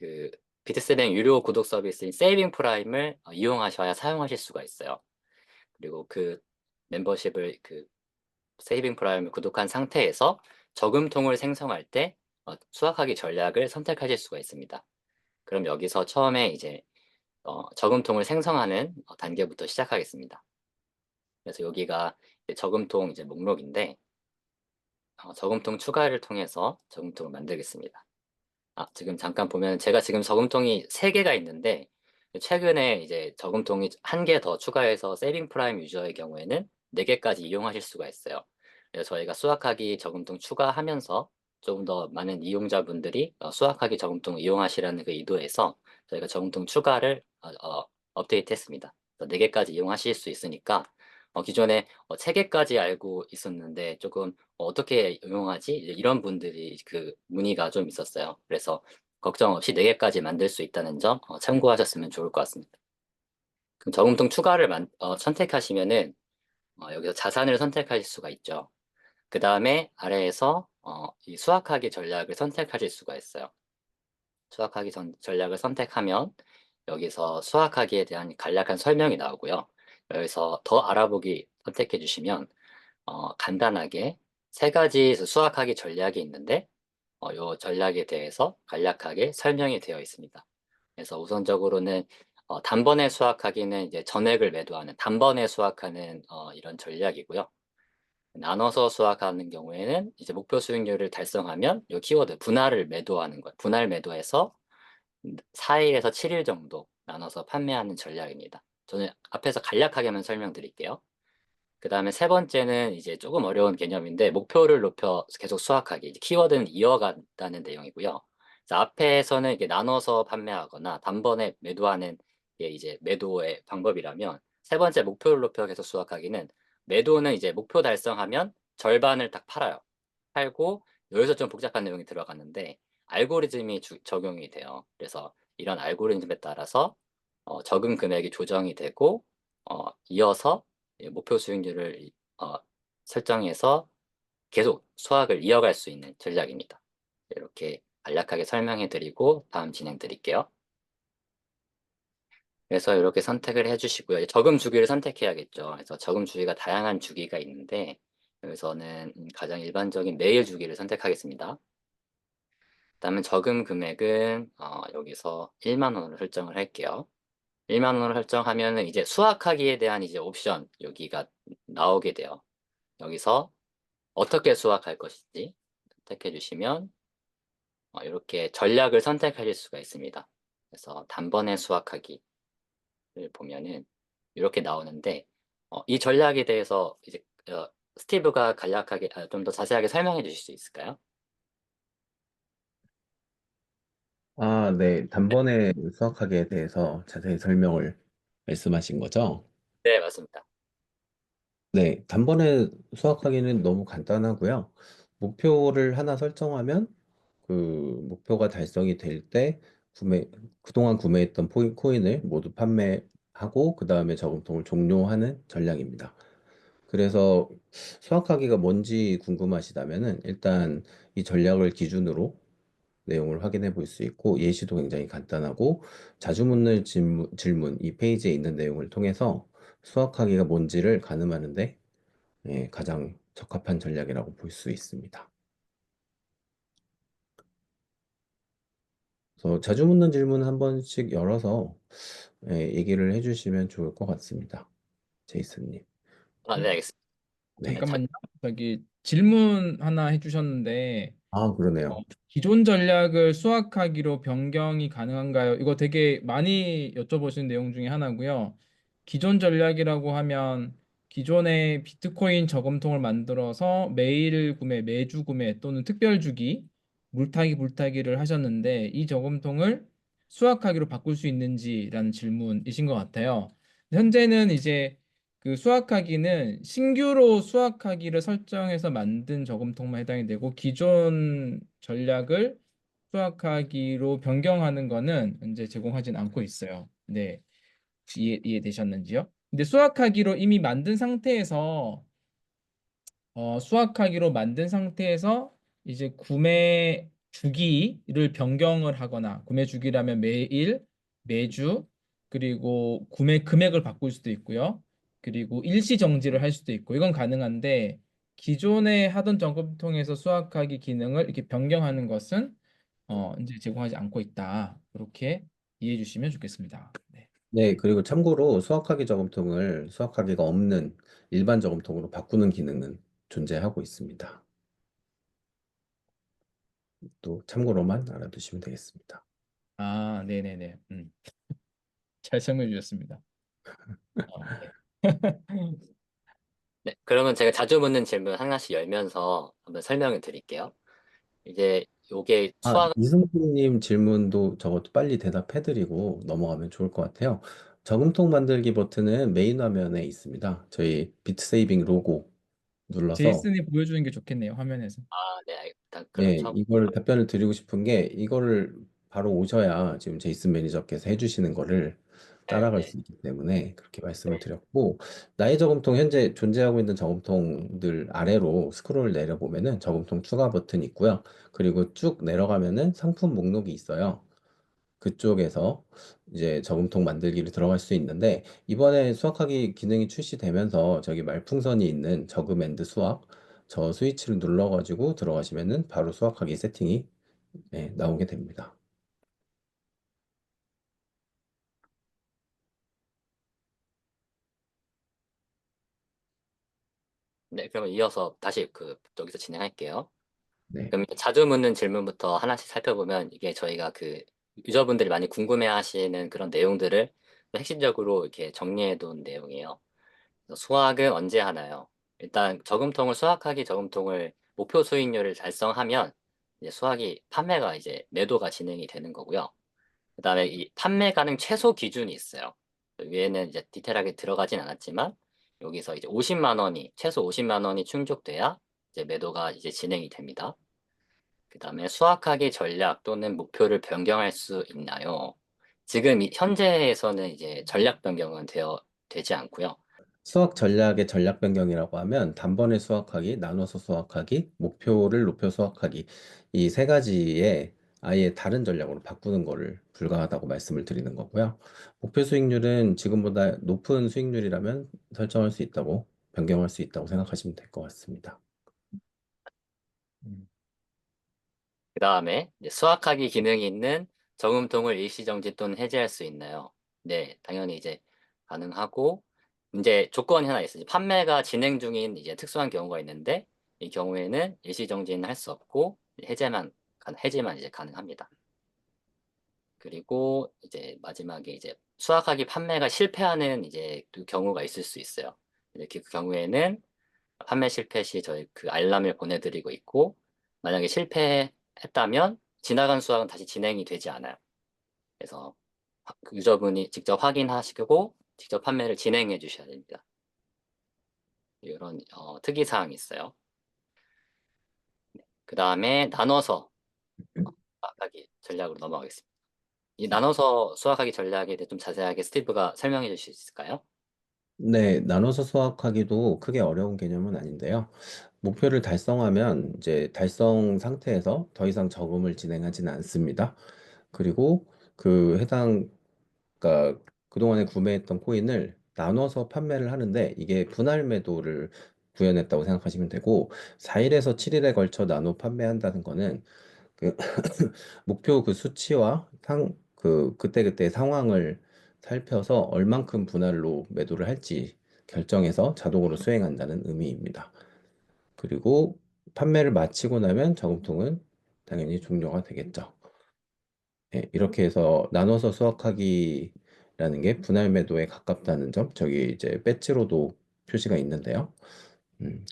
그 비트세뱅 유료 구독 서비스인 세이빙 프라임을 이용하셔야 사용하실 수가 있어요. 그리고 그 멤버십을 그 세이빙 프라임을 구독한 상태에서 저금통을 생성할 때 수학하기 전략을 선택하실 수가 있습니다. 그럼 여기서 처음에 이제 저금통을 생성하는 단계부터 시작하겠습니다. 그래서 여기가 이제 저금통 이제 목록인데 저금통 추가를 통해서 저금통을 만들겠습니다. 지금 잠깐 보면 제가 지금 저금통이 3개가 있는데 최근에 이제 저금통이 1개 더 추가해서 세이빙 프라임 유저의 경우에는 4개까지 이용하실 수가 있어요. 그래서 저희가 수학하기 저금통 추가하면서 조금 더 많은 이용자분들이 수학하기 저금통 이용하시라는 그 의도에서 저희가 저금통 추가를 업데이트했습니다. 4개까지 이용하실 수 있으니까 기존에 3개까지 알고 있었는데 조금 어떻게 응용하지? 이런 분들이 그 문의가 좀 있었어요. 그래서 걱정 없이 4개까지 만들 수 있다는 점 참고하셨으면 좋을 것 같습니다. 그럼 저금통 추가를 선택하시면은 여기서 자산을 선택하실 수가 있죠. 그 다음에 아래에서 이 수확하기 전략을 선택하실 수가 있어요. 수확하기 전략을 선택하면 여기서 수확하기에 대한 간략한 설명이 나오고요. 여기서 더 알아보기 선택해 주시면 간단하게 세 가지 수확하기 전략이 있는데 이 전략에 대해서 간략하게 설명이 되어 있습니다. 그래서 우선적으로는 단번에 수확하기는 이제 전액을 매도하는 단번에 수확하는 이런 전략이고요. 나눠서 수확하는 경우에는 이제 목표 수익률을 달성하면 이 키워드 분할을 매도하는 거예요. 분할 매도해서 4일에서 7일 정도 나눠서 판매하는 전략입니다. 저는 앞에서 간략하게만 설명드릴게요. 그 다음에 세 번째는 이제 조금 어려운 개념인데 목표를 높여 계속 수확하기. 이제 키워드는 이어간다는 내용이고요. 그래서 앞에서는 이게 나눠서 판매하거나 단번에 매도하는 게 이제 매도의 방법이라면 세 번째 목표를 높여 계속 수확하기는 매도는 이제 목표 달성하면 절반을 딱 팔아요. 팔고 여기서 좀 복잡한 내용이 들어갔는데 알고리즘이 적용이 돼요. 그래서 이런 알고리즘에 따라서 적은 금액이 조정이 되고 이어서 목표 수익률을 설정해서 계속 수확을 이어갈 수 있는 전략입니다. 이렇게 간략하게 설명해 드리고 다음 진행 드릴게요. 그래서 이렇게 선택을 해주시고요. 저금 주기를 선택해야겠죠. 그래서 저금 주기가 다양한 주기가 있는데 여기서는 가장 일반적인 매일 주기를 선택하겠습니다. 그다음에 저금 금액은 여기서 1만 원으로 설정을 할게요. 1만 원으로 설정하면은 이제 수확하기에 대한 이제 옵션 여기가 나오게 돼요. 여기서 어떻게 수확할 것인지 선택해 주시면 이렇게 전략을 선택하실 수가 있습니다. 그래서 단번에 수확하기를 보면은 이렇게 나오는데 이 전략에 대해서 이제 스티브가 간략하게 좀 더 자세하게 설명해 주실 수 있을까요? 아, 네. 단번에 수확하기에 대해서 자세히 설명을 말씀하신 거죠? 네, 맞습니다. 네. 단번에 수확하기는 너무 간단하고요. 목표를 하나 설정하면 그 목표가 달성이 될 때 그동안 구매했던 코인을 모두 판매하고 그 다음에 저금통을 종료하는 전략입니다. 그래서 수확하기가 뭔지 궁금하시다면은 일단 이 전략을 기준으로 내용을 확인해 볼 수 있고 예시도 굉장히 간단하고 자주 묻는 질문, 이 페이지에 있는 내용을 통해서 수학하기가 뭔지를 가늠하는데 가장 적합한 전략이라고 볼 수 있습니다. 그래서 자주 묻는 질문 한 번씩 열어서 얘기를 해주시면 좋을 것 같습니다. 제이슨님. 네, 알겠습니다. 네, 잠깐만요. 저기 질문 하나 해주셨는데 아, 어, 그러네요. 기존 전략을 수확하기로 변경이 가능한가요? 이거 되게 많이 여쭤보시는 내용 중에 하나고요. 기존 전략이라고 하면 기존의 비트코인 저금통을 만들어서 매일 구매, 매주 구매 또는 특별 주기, 물타기, 불타기를 하셨는데 이 저금통을 수확하기로 바꿀 수 있는지라는 질문이신 것 같아요. 현재는 이제 그 수확하기는 신규로 수확하기를 설정해서 만든 저금통만 해당이 되고 기존 전략을 수확하기로 변경하는 거는 현재 제공하진 않고 있어요. 네, 혹시 이해되셨는지요? 근데 수확하기로 이미 만든 상태에서 수확하기로 만든 상태에서 이제 구매 주기를 변경을 하거나 구매 주기라면 매일, 매주 그리고 구매 금액을 바꿀 수도 있고요. 그리고 일시 정지를 할 수도 있고 이건 가능한데 기존에 하던 저금통에서 수확하기 기능을 이렇게 변경하는 것은 이제 제공하지 않고 있다. 이렇게 이해해 주시면 좋겠습니다. 네. 네, 그리고 참고로 수학하기 저금통을 수학하기가 없는 일반 저금통으로 바꾸는 기능은 존재하고 있습니다. 또 참고로만 알아두시면 되겠습니다. 아, 네네네. 잘 설명해 주셨습니다. 네. 네, 그러면 제가 자주 묻는 질문 하나씩 열면서 한번 설명을 드릴게요. 이제 요게 아, 수학, 이승수님 질문도 저것도 빨리 대답해드리고 넘어가면 좋을 것 같아요. 저금통 만들기 버튼은 메인 화면에 있습니다. 저희 비트세이빙 로고 눌러서 제이슨이 보여주는 게 좋겠네요, 화면에서. 네, 일단 그럼 예, 처음, 이걸 답변을 드리고 싶은 게 이거를 바로 오셔야 지금 제이슨 매니저께서 해주시는 거를 따라갈 네. 수 있기 때문에 그렇게 말씀을 드렸고, 나이 저금통 현재 존재하고 있는 저금통들 아래로 스크롤 내려보면은 저금통 추가 버튼이 있고요. 그리고 쭉 내려가면은 상품 목록이 있어요. 그쪽에서 이제 저금통 만들기를 들어갈 수 있는데, 이번에 수학하기 기능이 출시되면서 저기 말풍선이 있는 저금앤드 수학, 저 스위치를 눌러가지고 들어가시면은 바로 수학하기 세팅이 나오게 됩니다. 네, 그러면 이어서 다시 여기서 진행할게요. 네. 그럼 자주 묻는 질문부터 하나씩 살펴보면 이게 저희가 유저분들이 많이 궁금해하시는 그런 내용들을 핵심적으로 이렇게 정리해 둔 내용이에요. 그래서 수학은 언제 하나요? 일단 수학하기 저금통을 목표 수익률을 달성하면 이제 판매가 이제 매도가 진행이 되는 거고요. 그다음에 이 판매 가능 최소 기준이 있어요. 위에는 이제 디테일하게 들어가진 않았지만 여기서 이제 최소 50만 원이 충족돼야 이제 매도가 이제 진행이 됩니다. 그다음에 수학하기 전략 또는 목표를 변경할 수 있나요? 지금 현재에서는 이제 전략 변경은 되지 않고요. 수학 전략의 전략 변경이라고 하면 단번에 수학하기, 나눠서 수학하기, 목표를 높여 수학하기, 이 세 가지의 아예 다른 전략으로 바꾸는 거를 불가하다고 말씀을 드리는 거고요. 목표 수익률은 지금보다 높은 수익률이라면 설정할 수 있다고, 변경할 수 있다고 생각하시면 될 것 같습니다. 음. 그다음에 이제 수학하기 기능이 있는 저금통을 일시정지 또는 해지할 수 있나요? 네, 당연히 이제 가능하고, 이제 조건이 하나 있어요. 판매가 진행 중인 이제 특수한 경우가 있는데 이 경우에는 일시정지는 할 수 없고 해지만 이제 가능합니다. 그리고 이제 마지막에 이제 수학하기 판매가 실패하는 이제 그 경우가 있을 수 있어요. 이렇게 그 경우에는 판매 실패 시 저희 알람을 보내드리고 있고, 만약에 실패했다면 지나간 수학은 다시 진행이 되지 않아요. 그래서 유저분이 직접 확인하시고 직접 판매를 진행해 주셔야 됩니다. 이런 특이사항이 있어요. 그 다음에 나눠서 수학하기 전략으로 넘어가겠습니다. 이 나눠서 수학하기 전략에 대해 좀 자세하게 스티브가 설명해 주실 수 있을까요? 네, 나눠서 수학하기도 크게 어려운 개념은 아닌데요. 목표를 달성하면 이제 달성 상태에서 더 이상 저금을 진행하지는 않습니다. 그리고 그 해당, 그러니까 그동안에 구매했던 코인을 나눠서 판매를 하는데, 이게 분할 매도를 구현했다고 생각하시면 되고, 4일에서 7일에 걸쳐 나눠 판매한다는 거는 그 목표 그 수치와 그때그때 상황을 살펴서 얼만큼 분할로 매도를 할지 결정해서 자동으로 수행한다는 의미입니다. 그리고 판매를 마치고 나면 저금통은 당연히 종료가 되겠죠. 네, 이렇게 해서 나눠서 수확하기라는 게 분할 매도에 가깝다는 점, 저기 이제 배지로도 표시가 있는데요.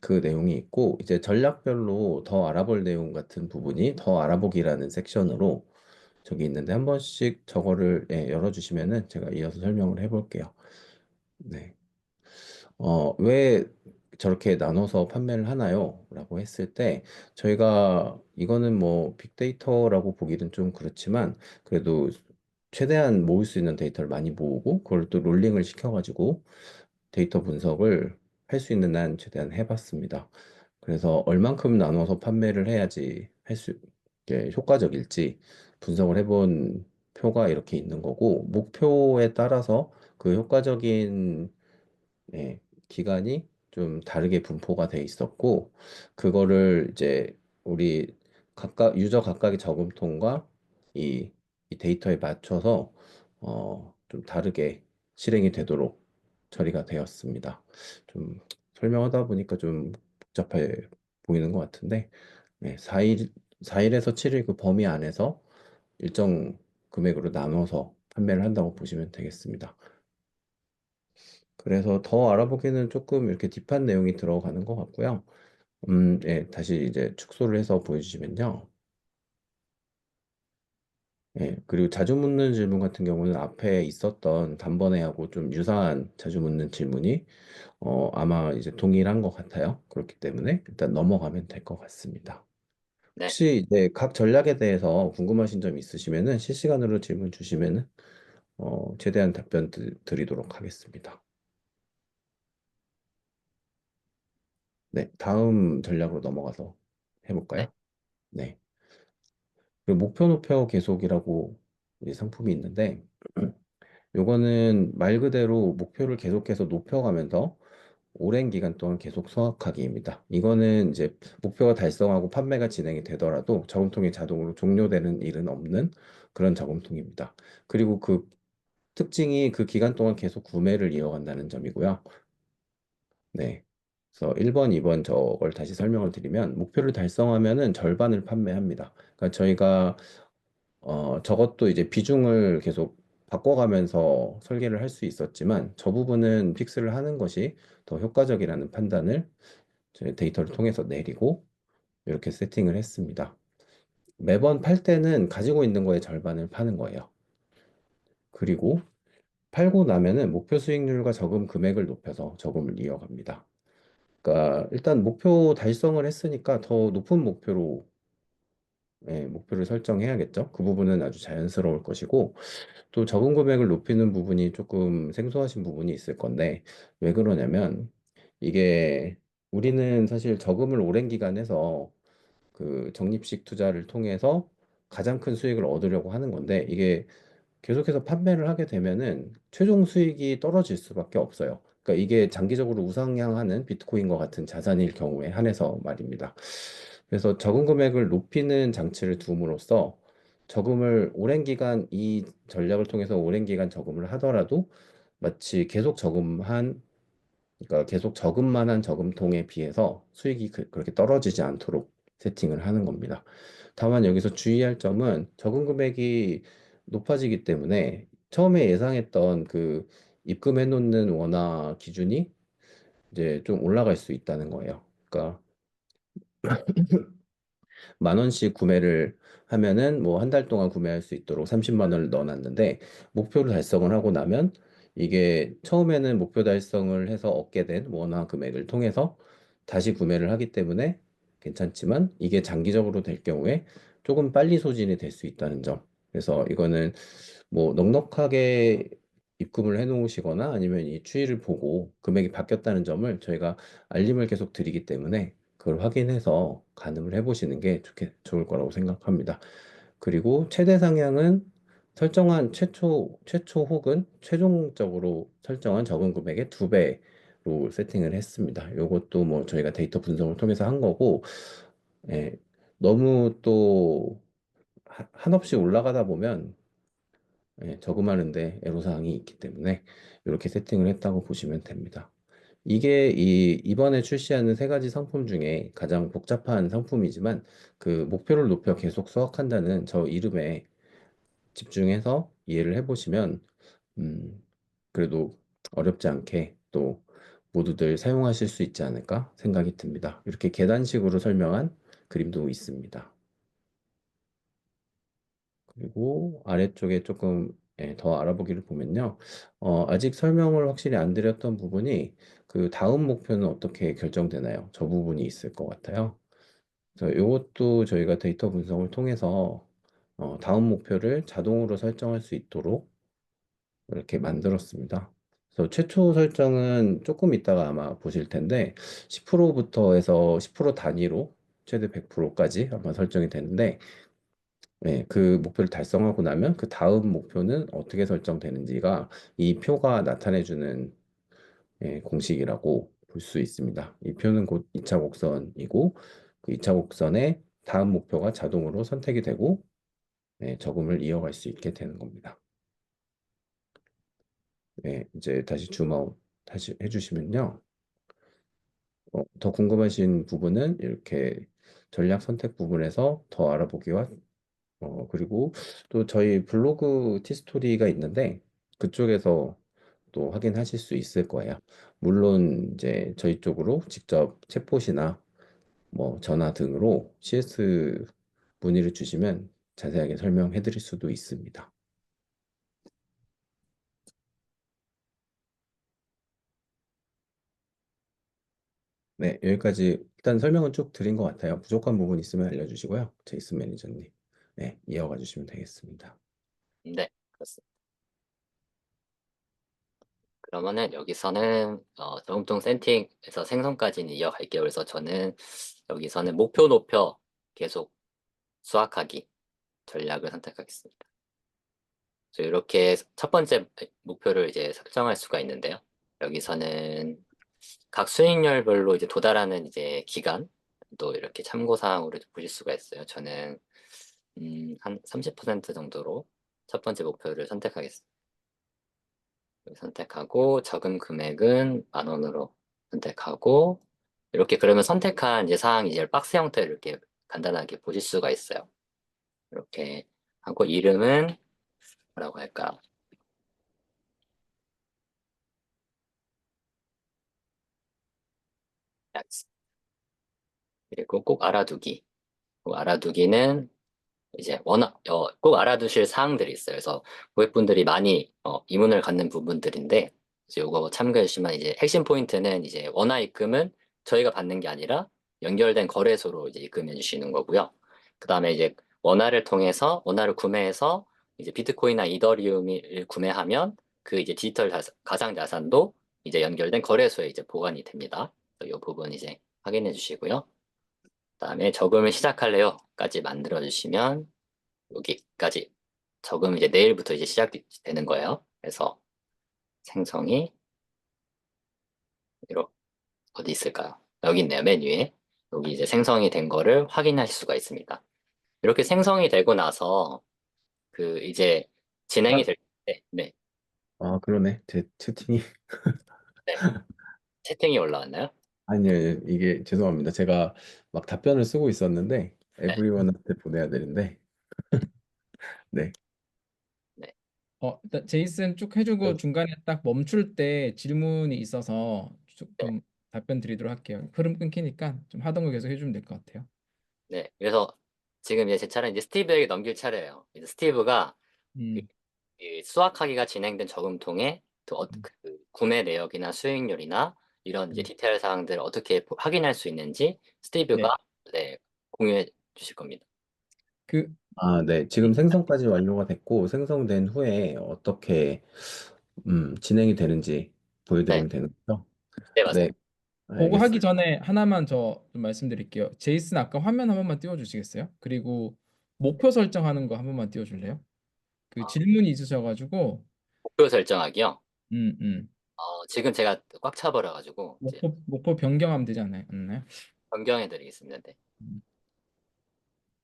그 내용이 있고, 이제 전략별로 더 알아볼 내용 같은 부분이 더 알아보기라는 섹션으로 저기 있는데, 한 번씩 저거를 열어주시면은 제가 이어서 설명을 해볼게요. 네. 왜 저렇게 나눠서 판매를 하나요? 라고 했을 때, 저희가 이거는 뭐 빅데이터라고 보기는 좀 그렇지만, 그래도 최대한 모을 수 있는 데이터를 많이 모으고, 그걸 또 롤링을 시켜가지고 데이터 분석을 할 수 있는 한 최대한 해봤습니다. 그래서 얼만큼 나눠서 판매를 해야지 이게 효과적일지 분석을 해본 표가 이렇게 있는 거고, 목표에 따라서 그 효과적인 예, 기간이 좀 다르게 분포가 돼 있었고, 그거를 이제 우리 유저 각각의 저금통과 이, 이 데이터에 맞춰서 좀 다르게 실행이 되도록 처리가 되었습니다. 좀 설명하다 보니까 좀 복잡해 보이는 것 같은데, 네, 4일에서 7일 그 범위 안에서 일정 금액으로 나눠서 판매를 한다고 보시면 되겠습니다. 그래서 더 알아보기는 조금 이렇게 딥한 내용이 들어가는 것 같고요. 예, 다시 이제 축소를 해서 보여주시면요. 예, 그리고 자주 묻는 질문 같은 경우는 앞에 있었던 단번에하고 좀 유사한 자주 묻는 질문이 아마 이제 동일한 것 같아요. 그렇기 때문에 일단 넘어가면 될 것 같습니다. 네. 혹시 이제 각 전략에 대해서 궁금하신 점 있으시면은 실시간으로 질문 주시면은 최대한 답변 드리도록 하겠습니다. 네, 다음 전략으로 넘어가서 네. 해볼까요? 네. 그리고 목표 높여 계속이라고 이 상품이 있는데, 요거는 말 그대로 목표를 계속해서 높여가면서 오랜 기간 동안 계속 수확하기입니다. 이거는 이제 목표가 달성하고 판매가 진행이 되더라도 저금통이 자동으로 종료되는 일은 없는 그런 저금통입니다. 그리고 그 특징이 그 기간 동안 계속 구매를 이어간다는 점이고요. 네. 그래서 1번, 2번 저걸 다시 설명을 드리면 목표를 달성하면은 절반을 판매합니다. 그러니까 저희가 저것도 이제 비중을 계속 바꿔가면서 설계를 할 수 있었지만 저 부분은 픽스를 하는 것이 더 효과적이라는 판단을 저희 데이터를 통해서 내리고 이렇게 세팅을 했습니다. 매번 팔 때는 가지고 있는 거의 절반을 파는 거예요. 그리고 팔고 나면은 목표 수익률과 저금 금액을 높여서 저금을 이어갑니다. 그러니까 일단 목표 달성을 했으니까 더 높은 목표로 목표를 설정해야겠죠. 그 부분은 아주 자연스러울 것이고 또 적은 금액을 높이는 부분이 조금 생소하신 부분이 있을 건데 왜 그러냐면 이게 우리는 사실 저금을 오랜 기간 해서 그 적립식 투자를 통해서 가장 큰 수익을 얻으려고 하는 건데 이게 계속해서 판매를 하게 되면은 최종 수익이 떨어질 수밖에 없어요. 그러니까 이게 장기적으로 우상향하는 비트코인과 같은 자산일 경우에 한해서 말입니다. 그래서 저금 금액을 높이는 장치를 둠으로써 저금을 오랜 기간 이 전략을 통해서 오랜 기간 저금을 하더라도 마치 계속 저금한 그러니까 계속 저금만 한 저금통에 비해서 수익이 그렇게 떨어지지 않도록 세팅을 하는 겁니다. 다만 여기서 주의할 점은 저금 금액이 높아지기 때문에 처음에 예상했던 그 입금해 놓는 원화 기준이 이제 좀 올라갈 수 있다는 거예요. 그러니까 10,000원씩 구매를 하면은 뭐 한 달 동안 구매할 수 있도록 30만 원을 넣어놨는데 목표를 달성을 하고 나면 이게 처음에는 목표 달성을 해서 얻게 된 원화 금액을 통해서 다시 구매를 하기 때문에 괜찮지만 이게 장기적으로 될 경우에 조금 빨리 소진이 될 수 있다는 점. 그래서 이거는 뭐 넉넉하게 입금을 해 놓으시거나 아니면 이 추이를 보고 금액이 바뀌었다는 점을 저희가 알림을 계속 드리기 때문에 그걸 확인해서 가늠을 해보시는 게 좋을 거라고 생각합니다. 그리고 최대 상향은 설정한 최초 혹은 최종적으로 설정한 적은 금액의 2배로 세팅을 했습니다. 이것도 뭐 저희가 데이터 분석을 통해서 한 거고, 예, 너무 또 한없이 올라가다 보면 저금하는데 애로사항이 있기 때문에 이렇게 세팅을 했다고 보시면 됩니다. 이게 이번에 출시하는 세 가지 상품 중에 가장 복잡한 상품이지만 그 목표를 높여 계속 수확한다는 저 이름에 집중해서 이해를 해보시면 음, 그래도 어렵지 않게 또 모두들 사용하실 수 있지 않을까 생각이 듭니다. 이렇게 계단식으로 설명한 그림도 있습니다. 그리고 아래쪽에 조금 더 알아보기를 보면요. 아직 설명을 확실히 안 드렸던 부분이 그 다음 목표는 어떻게 결정되나요? 저 부분이 있을 것 같아요. 그래서 이것도 저희가 데이터 분석을 통해서 다음 목표를 자동으로 설정할 수 있도록 이렇게 만들었습니다. 그래서 최초 설정은 조금 있다가 아마 보실 텐데 10%부터 해서 10% 단위로 최대 100%까지 아마 설정이 되는데 그 목표를 달성하고 나면 그 다음 목표는 어떻게 설정되는지가 이 표가 나타내주는 공식이라고 볼 수 있습니다. 이 표는 곧 2차 곡선이고 그 2차 곡선의 다음 목표가 자동으로 선택이 되고 저금을 이어갈 수 있게 되는 겁니다. 이제 다시 줌아웃 다시 해주시면요. 더 궁금하신 부분은 이렇게 전략 선택 부분에서 더 알아보기와 그리고 또 저희 블로그 티스토리가 있는데 그쪽에서 또 확인하실 수 있을 거예요. 물론 이제 저희 쪽으로 직접 챗봇이나 뭐 전화 등으로 CS 문의를 주시면 자세하게 설명해 드릴 수도 있습니다. 네, 여기까지 일단 설명은 쭉 드린 것 같아요. 부족한 부분 있으면 알려주시고요. 제이슨 매니저님. 네, 이어가 주시면 되겠습니다. 네, 그렇습니다. 그러면은 여기서는 저금통 세팅에서 생성까지는 이어갈게요. 그래서 저는 여기서는 목표 높여 계속 수확하기 전략을 선택하겠습니다. 그래서 이렇게 첫 번째 목표를 이제 설정할 수가 있는데요. 여기서는 각 수익률별로 이제 도달하는 이제 기간 또 이렇게 참고 사항으로 보실 수가 있어요. 저는 한 30% 정도로 첫 번째 목표를 선택하겠습니다. 선택하고 적금 금액은 10,000원으로 선택하고 이렇게 그러면 선택한 이제 사항 이제 박스 형태로 이렇게 간단하게 보실 수가 있어요. 이렇게 하고 이름은 뭐라고 할까? 그리고 꼭 알아두기. 꼭 알아두기는 이제 꼭 알아두실 사항들이 있어요. 그래서 고객분들이 많이 의문을 갖는 부분들인데 이제 요거 참고해 주시면 이제 핵심 포인트는 이제 원화 입금은 저희가 받는 게 아니라 연결된 거래소로 이제 입금해 주시는 거고요. 그다음에 이제 원화를 구매해서 이제 비트코인이나 이더리움을 구매하면 그 이제 디지털 가상 자산도 이제 연결된 거래소에 이제 보관이 됩니다. 이 부분 이제 확인해 주시고요. 그다음에 저금을 시작할래요까지 만들어 주시면 여기까지 적으면 이제 내일부터 이제 시작되는 거예요. 그래서 생성이 이렇게 어디 있을까요? 여기 있네요. 메뉴에. 여기 이제 생성이 된 거를 확인하실 수가 있습니다. 이렇게 생성이 되고 나서 그 이제 진행이 아, 될 때, 네, 아, 그러네. 제 채팅이. 네. 채팅이 올라왔나요? 아니요, 이게 죄송합니다. 제가 막 답변을 쓰고 있었는데, 네, 에브리원한테 보내야 되는데, 네. 네, 일단 제이슨 쭉 해주고 중간에 딱 멈출 때 질문이 있어서 네, 조금 답변 드리도록 할게요. 흐름 끊기니까 좀 하던 거 계속 해주면 될 것 같아요. 네. 그래서 지금 이제 제 차례 이제 스티브에게 넘길 차례예요. 이제 스티브가 그, 음, 이 수확하기가 진행된 저금통에 그 구매 내역이나 수익률이나 이런 이제 음. 디테일 사항들을 어떻게 확인할 수 있는지 스티브가 네. 네, 공유해 주실 겁니다. 그 아, 네. 지금 생성까지 완료가 됐고, 생성된 후에 어떻게, 진행이 되는지 네, 보여드리면 되는 거죠? 네 네, 맞습니다. 그거 하기 알겠습니다. 전에 하나만 저 좀 말씀드릴게요. 제이슨 아까 화면 한 번만 띄워주시겠어요? 그리고 목표 설정하는 거 한 번만 띄워줄래요? 그 아, 질문이 있으셔가지고 목표 설정하기요. 음, 음. 지금 제가 꽉 차버려가지고 이제 목표 변경하면 되지 않나요? 변경해 드리겠습니다. 네.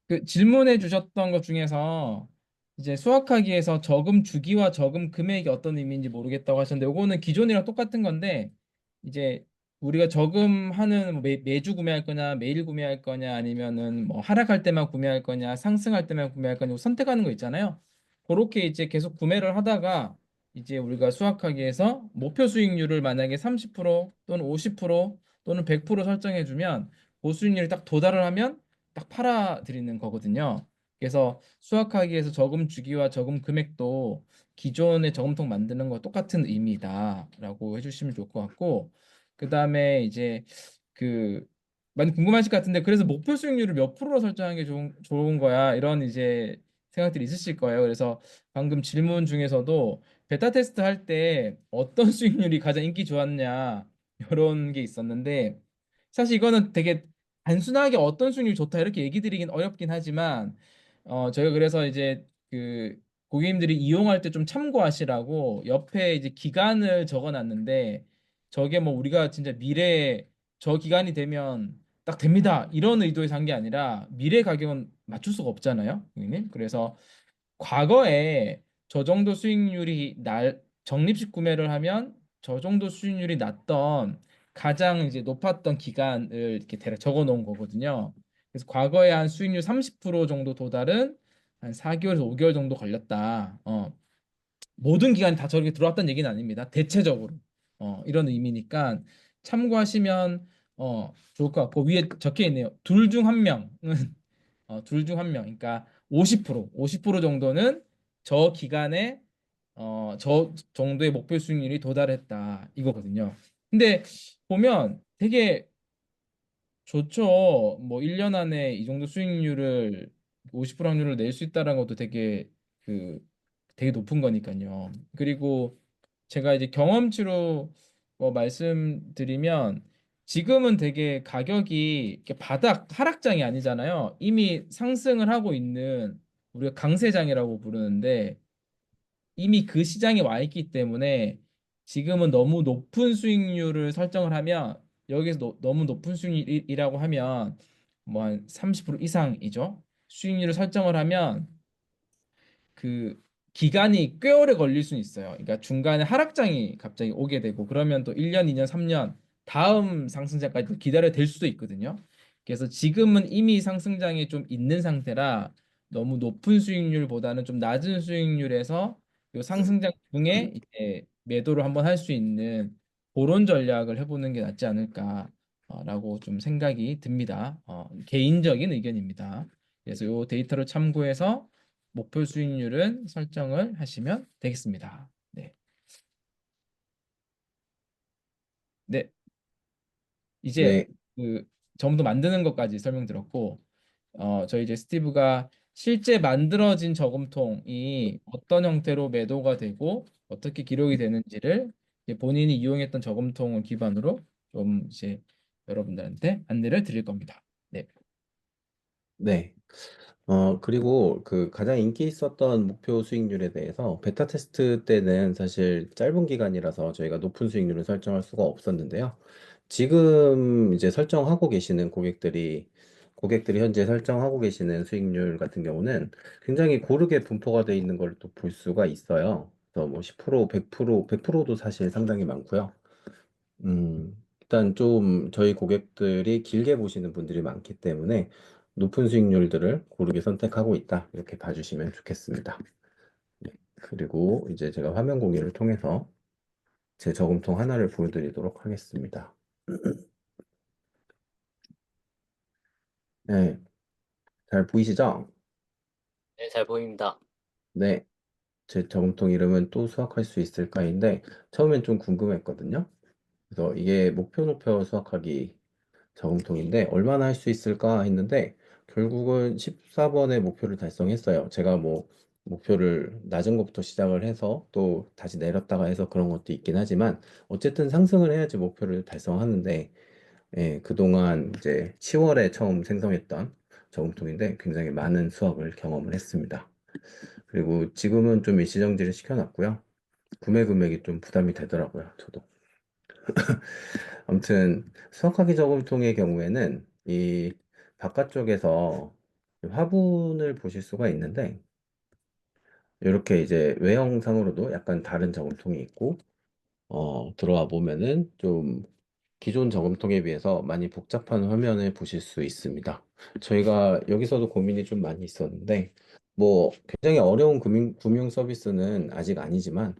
그 질문해 주셨던 것 중에서 이제 수학하기에서 저금 주기와 저금 금액이 어떤 의미인지 모르겠다고 하셨는데 요거는 기존이랑 똑같은 건데 이제 우리가 저금하는 뭐 매주 구매할 거냐 매일 구매할 거냐 아니면은 뭐 하락할 때만 구매할 거냐 상승할 때만 구매할 거냐 선택하는 거 있잖아요. 그렇게 이제 계속 구매를 하다가 이제 우리가 수학하기에서 목표 수익률을 만약에 30% 또는 50% 또는 100% 설정해 주면 그 수익률이 딱 도달을 하면 딱 팔아드리는 거거든요. 그래서 수학하기에서 저금 주기와 저금 금액도 기존의 저금통 만드는 거 똑같은 의미다라고 해주시면 좋을 것 같고, 그 다음에 이제 그 많이 궁금하실 것 같은데 그래서 목표 수익률을 몇 프로로 설정하는 게 좋은 거야 이런 이제 생각들이 있으실 거예요. 그래서 방금 질문 중에서도 베타 테스트 할 때 어떤 수익률이 가장 인기 좋았냐 이런 게 있었는데 사실 이거는 되게 단순하게 어떤 수익률이 좋다 이렇게 얘기 드리긴 어렵긴 하지만 저희가 그래서 이제 그 고객님들이 이용할 때 좀 참고하시라고 옆에 이제 기간을 적어 놨는데 저게 뭐 우리가 진짜 미래에 저 기간이 되면 딱 됩니다 이런 의도에서 한 게 아니라 미래 가격은 맞출 수가 없잖아요 고객님. 그래서 과거에 저 정도 수익률이 적립식 구매를 하면 저 정도 수익률이 났던 가장 이제 높았던 기간을 이렇게 대략 적어 놓은 거거든요. 그래서 과거에 한 수익률 30% 정도 도달은 한 4개월에서 5개월 정도 걸렸다. 모든 기간이 다 저렇게 들어왔다는 얘기는 아닙니다. 대체적으로. 이런 의미니까 참고하시면 좋을 것 같고 위에 적혀 있네요. 둘 중 한 명은 둘 중 한 명. 그러니까 50% 정도는 저 기간에 저 정도의 목표 수익률이 도달했다 이거거든요. 근데 보면 되게 좋죠. 뭐 1년 안에 이 정도 수익률을 50% 확률을 낼 수 있다는 것도 되게 그 되게 높은 거니까요. 그리고 제가 이제 경험치로 말씀드리면 지금은 되게 가격이 이렇게 바닥 하락장이 아니잖아요. 이미 상승을 하고 있는 우리가 강세장이라고 부르는데 이미 그 시장에 와 있기 때문에 지금은 너무 높은 수익률을 설정을 하면 여기서 너무 높은 수익률이라고 하면 뭐 한 30% 이상이죠. 수익률을 설정을 하면 그 기간이 꽤 오래 걸릴 수는 있어요. 그러니까 중간에 하락장이 갑자기 오게 되고 그러면 또 1년, 2년, 3년 다음 상승장까지 또 기다려야 될 수도 있거든요. 그래서 지금은 이미 상승장에 좀 있는 상태라 너무 높은 수익률보다는 좀 낮은 수익률에서 이 상승장 중에 이제 매도를 한번 할 수 있는 그런 전략을 해보는 게 낫지 않을까라고 좀 생각이 듭니다. 개인적인 의견입니다. 그래서 이 데이터를 참고해서 목표 수익률은 설정을 하시면 되겠습니다. 네. 네. 이제 네, 그 점도 만드는 것까지 설명드렸고, 저희 이제 스티브가 실제 만들어진 저금통이 어떤 형태로 매도가 되고 어떻게 기록이 되는지를 이제 본인이 이용했던 저금통을 기반으로 좀 이제 여러분들한테 안내를 드릴 겁니다. 네. 네. 그리고 그 가장 인기 있었던 목표 수익률에 대해서 베타 테스트 때는 사실 짧은 기간이라서 저희가 높은 수익률을 설정할 수가 없었는데요. 지금 이제 설정하고 계시는 고객들이 현재 설정하고 계시는 수익률 같은 경우는 굉장히 고르게 분포가 되어 있는 걸 또 볼 수가 있어요. 그래서 뭐 10%, 100%도 사실 상당히 많고요. 일단 좀 저희 고객들이 길게 보시는 분들이 많기 때문에 높은 수익률들을 고르게 선택하고 있다. 이렇게 봐주시면 좋겠습니다. 네. 그리고 이제 제가 화면 공유를 통해서 제 저금통 하나를 보여드리도록 하겠습니다. 네, 잘 보이시죠? 네, 잘 보입니다. 네, 제 저금통 이름은 또 수확할 수 있을까인데 처음엔 좀 궁금했거든요. 그래서 이게 목표 높여 수확하기 저금통인데 얼마나 할 수 있을까 했는데 결국은 14번의 목표를 달성했어요. 제가 뭐 목표를 낮은 것부터 시작을 해서 또 다시 내렸다가 해서 그런 것도 있긴 하지만 어쨌든 상승을 해야지 목표를 달성하는데 예, 그동안 이제 10월에 처음 생성했던 저금통인데 굉장히 많은 수확을 경험을 했습니다. 그리고 지금은 좀 일시정지를 시켜놨고요. 구매 금액이 좀 부담이 되더라고요, 저도. 아무튼 수학하기 저금통의 경우에는 이 바깥쪽에서 화분을 보실 수가 있는데 이렇게 이제 외형상으로도 약간 다른 저금통이 있고 들어와 보면은 좀 기존 저금통에 비해서 많이 복잡한 화면을 보실 수 있습니다. 저희가 여기서도 고민이 좀 많이 있었는데 뭐 굉장히 어려운 금융 서비스는 아직 아니지만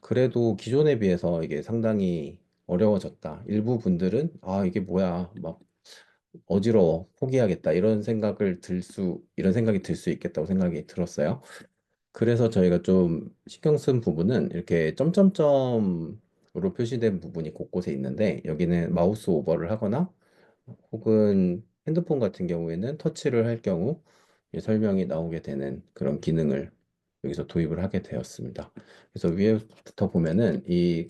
그래도 기존에 비해서 이게 상당히 어려워졌다. 일부 분들은 아, 이게 뭐야. 막 어지러워. 포기하겠다. 이런 생각이 들 수 있겠다고 생각이 들었어요. 그래서 저희가 좀 신경 쓴 부분은 이렇게 점점점으로 표시된 부분이 곳곳에 있는데 여기는 마우스 오버를 하거나 혹은 핸드폰 같은 경우에는 터치를 할 경우 이 설명이 나오게 되는 그런 기능을 여기서 도입을 하게 되었습니다. 그래서 위에부터 보면은 이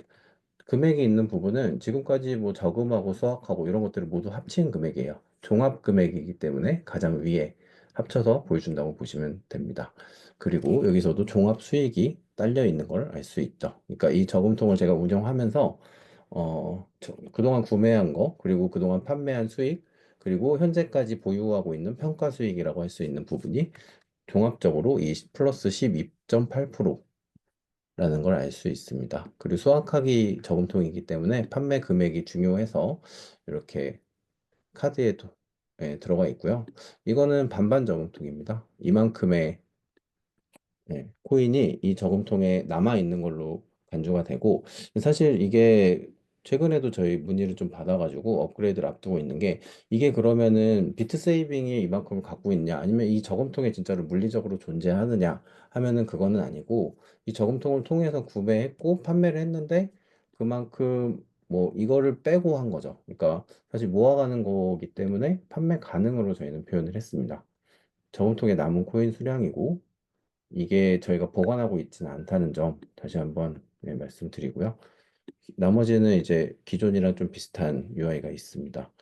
금액이 있는 부분은 지금까지 뭐 저금하고 수학하고 이런 것들을 모두 합친 금액이에요. 종합 금액이기 때문에 가장 위에 합쳐서 보여준다고 보시면 됩니다. 그리고 여기서도 종합 수익이 딸려 있는 걸 알 수 있죠. 그러니까 이 저금통을 제가 운영하면서 그동안 구매한 거, 그리고 그동안 판매한 수익, 그리고 현재까지 보유하고 있는 평가 수익이라고 할 수 있는 부분이 종합적으로 이 플러스 12.8%라는 걸 알 수 있습니다. 그리고 수확하기 저금통이기 때문에 판매 금액이 중요해서 이렇게 카드에 들어가 있고요. 이거는 반반 저금통입니다. 이만큼의 코인이 이 저금통에 남아 있는 걸로 간주가 되고 사실 이게 최근에도 저희 문의를 좀 받아가지고 업그레이드를 앞두고 있는 게 이게 그러면은 비트 세이빙이 이만큼을 갖고 있냐 아니면 이 저금통에 진짜로 물리적으로 존재하느냐 하면은 그거는 아니고 이 저금통을 통해서 구매했고 판매를 했는데 그만큼 뭐 이거를 빼고 한 거죠. 그러니까 사실 모아가는 거기 때문에 판매 가능으로 저희는 표현을 했습니다. 저금통에 남은 코인 수량이고 이게 저희가 보관하고 있지는 않다는 점 다시 한번 네, 말씀드리고요. 나머지는 이제 기존이랑 좀 비슷한 UI가 있습니다.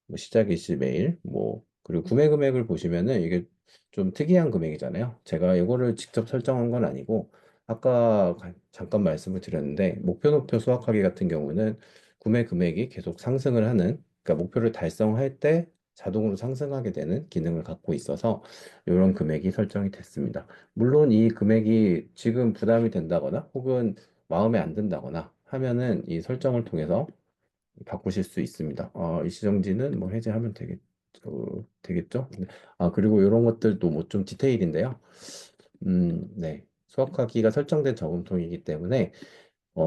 뭐 시작 일시 메일, 뭐 그리고 구매 금액을 보시면은 이게 좀 특이한 금액이잖아요. 제가 이거를 직접 설정한 건 아니고 아까 잠깐 말씀을 드렸는데 목표 수확하기 같은 경우는 구매 금액이 계속 상승을 하는, 그러니까 목표를 달성할 때 자동으로 상승하게 되는 기능을 갖고 있어서 이런 금액이 설정이 됐습니다. 물론 이 금액이 지금 부담이 된다거나 혹은 마음에 안 든다거나 하면은 이 설정을 통해서 바꾸실 수 있습니다. 일시정지는 뭐 해제하면 되겠죠? 네. 그리고 이런 것들도 뭐 좀 디테일인데요. 네. 수확하기가 설정된 저금통이기 때문에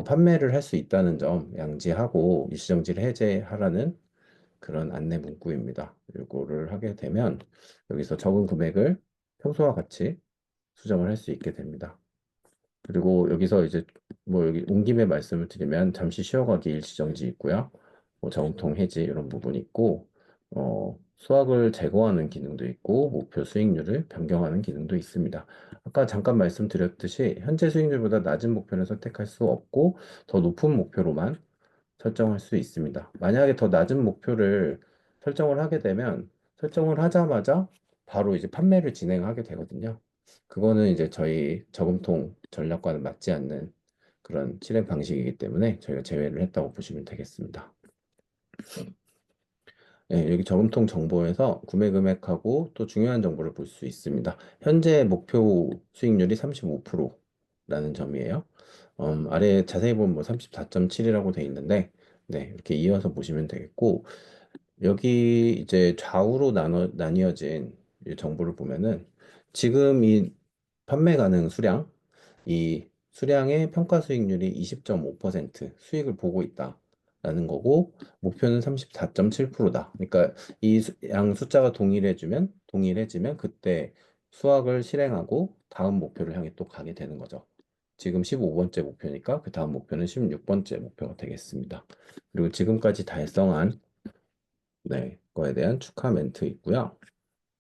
판매를 할 수 있다는 점 양지하고 일시정지를 해제하라는 그런 안내 문구입니다. 이거를 하게 되면 여기서 적은 금액을 평소와 같이 수정을 할 수 있게 됩니다. 그리고 여기서 이제 뭐 여기 온 김에 말씀을 드리면 잠시 쉬어가기 일시정지 있고요. 뭐 저금통 해지 이런 부분이 있고 수확을 제거하는 기능도 있고 목표 수익률을 변경하는 기능도 있습니다. 아까 잠깐 말씀드렸듯이 현재 수익률보다 낮은 목표는 선택할 수 없고 더 높은 목표로만 설정할 수 있습니다. 만약에 더 낮은 목표를 설정을 하게 되면 설정을 하자마자 바로 이제 판매를 진행하게 되거든요. 그거는 이제 저희 저금통 전략과는 맞지 않는 그런 실행 방식이기 때문에 저희가 제외를 했다고 보시면 되겠습니다. 네, 여기 저금통 정보에서 구매 금액하고 또 중요한 정보를 볼 수 있습니다. 현재 목표 수익률이 35%라는 점이에요. 아래에 자세히 보면 뭐 34.7이라고 돼 있는데, 네, 이렇게 이어서 보시면 되겠고, 여기 이제 좌우로 나뉘어진 이 정보를 보면은 지금 이 판매 가능 수량, 이 수량의 평가 수익률이 20.5% 수익을 보고 있다라는 거고 목표는 34.7%다. 그러니까 이 양 숫자가 동일해지면 그때 수학을 실행하고 다음 목표를 향해 또 가게 되는 거죠. 지금 15번째 목표니까 그 다음 목표는 16번째 목표가 되겠습니다. 그리고 지금까지 달성한 거에 대한 축하 멘트 있고요.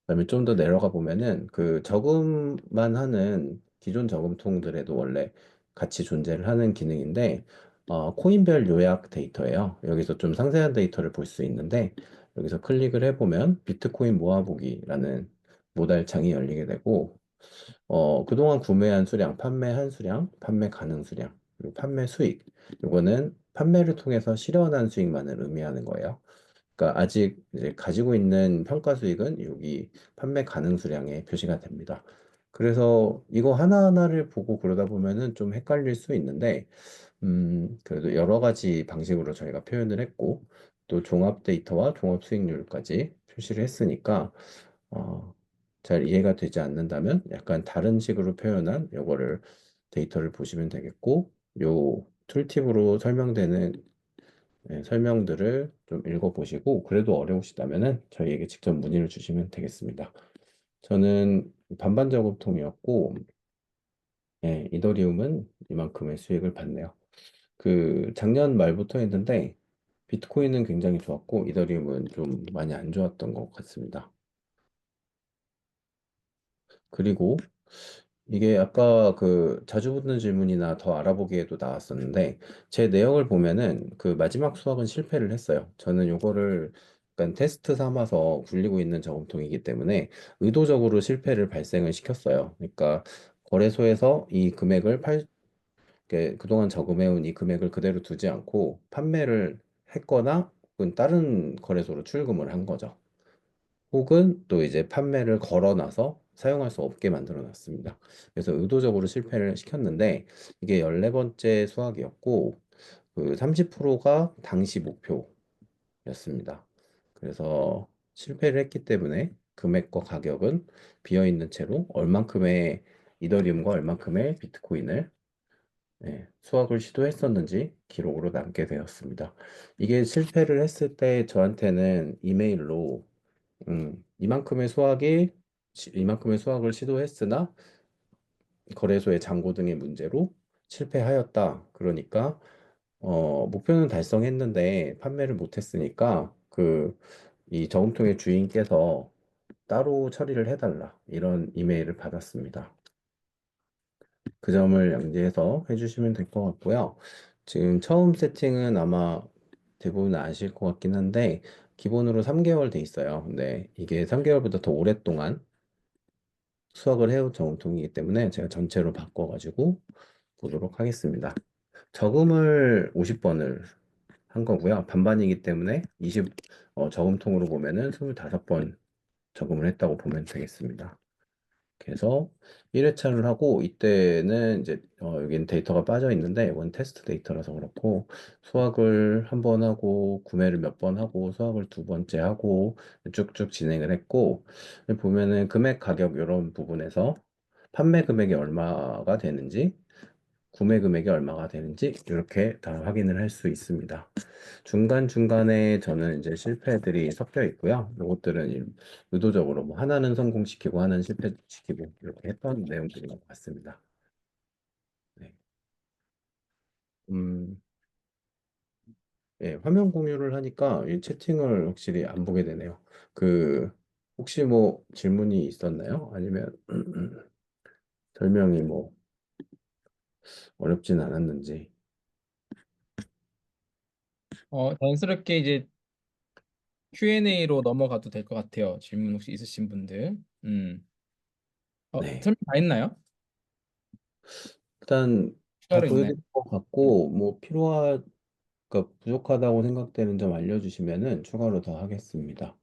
그다음에 좀 더 내려가 보면은 그 저금만 하는 기존 저금통들에도 원래 같이 존재를 하는 기능인데 코인별 요약 데이터예요. 여기서 좀 상세한 데이터를 볼 수 있는데 여기서 클릭을 해보면 비트코인 모아보기라는 모달창이 열리게 되고 그동안 구매한 수량, 판매한 수량, 판매 가능 수량, 그리고 판매 수익. 이거는 판매를 통해서 실현한 수익만을 의미하는 거예요. 그러니까 아직 이제 가지고 있는 평가 수익은 여기 판매 가능 수량에 표시가 됩니다. 그래서 이거 하나하나를 보고 그러다 보면은 좀 헷갈릴 수 있는데, 그래도 여러 가지 방식으로 저희가 표현을 했고, 또 종합 데이터와 종합 수익률까지 표시를 했으니까, 어, 잘 이해가 되지 않는다면 약간 다른 식으로 표현한 요거를 데이터를 보시면 되겠고, 요 툴팁으로 설명되는 설명들을 좀 읽어보시고 그래도 어려우시다면은 저희에게 직접 문의를 주시면 되겠습니다. 저는 반반 저금통이었고 이더리움은 이만큼의 수익을 받네요. 그 작년 말부터 했는데 비트코인은 굉장히 좋았고 이더리움은 좀 많이 안 좋았던 것 같습니다. 그리고 이게 아까 그 자주 붙는 질문이나 더 알아보기에도 나왔었는데 제 내역을 보면은 그 마지막 수학은 실패를 했어요. 저는 요거를 약간 테스트 삼아서 굴리고 있는 저금통이기 때문에 의도적으로 실패를 발생을 시켰어요. 그러니까 거래소에서 이 금액을 그동안 저금해온 이 금액을 그대로 두지 않고 판매를 했거나 혹은 다른 거래소로 출금을 한 거죠. 혹은 또 이제 판매를 걸어놔서 사용할 수 없게 만들어 놨습니다. 그래서 의도적으로 실패를 시켰는데 이게 14번째 수학이었고 그 30%가 당시 목표였습니다. 그래서 실패를 했기 때문에 금액과 가격은 비어 있는 채로 얼만큼의 이더리움과 얼만큼의 비트코인을 수학을 시도했었는지 기록으로 남게 되었습니다. 이게 실패를 했을 때 저한테는 이메일로 이만큼의 수학을 시도했으나 거래소의 잔고 등의 문제로 실패하였다. 그러니까 목표는 달성했는데 판매를 못했으니까 이 저금통의 주인께서 따로 처리를 해달라. 이런 이메일을 받았습니다. 그 점을 양지해서 해주시면 될 것 같고요. 지금 처음 세팅은 아마 대부분 아실 것 같긴 한데, 기본으로 3개월 돼 있어요. 근데 이게 3개월보다 더 오랫동안 수확을 해온 저금통이기 때문에 제가 전체로 바꿔가지고 보도록 하겠습니다. 저금을 50번을 한 거고요. 반반이기 때문에 저금통으로 보면은 25번 저금을 했다고 보면 되겠습니다. 그래서 1회차를 하고 이때는 이제 여기는 데이터가 빠져 있는데 이건 테스트 데이터라서 그렇고 수학을 한 번 하고 구매를 몇 번 하고 수학을 두 번째 하고 쭉쭉 진행을 했고 보면은 금액 가격 이런 부분에서 판매 금액이 얼마가 되는지 구매 금액이 얼마가 되는지 이렇게 다 확인을 할 수 있습니다. 중간중간에 저는 이제 실패들이 섞여 있고요. 이것들은 의도적으로 뭐 하나는 성공시키고 하나는 실패시키고 이렇게 했던 내용들인 것 같습니다. 네. 음, 예, 화면 공유를 하니까 이 채팅을 확실히 안 보게 되네요. 그, 혹시 뭐 질문이 있었나요? 아니면 설명이 뭐 어렵진 않았는지. 자연스럽게 이제 Q&A로 넘어가도 될 것 같아요. 질문 혹시 있으신 분들. 네. 설명 다 했나요? 일단 다 추가로 있나요? 보여드릴 것 같고, 뭐 그러니까 부족하다고 생각되는 점 알려주시면은 추가로 더 하겠습니다.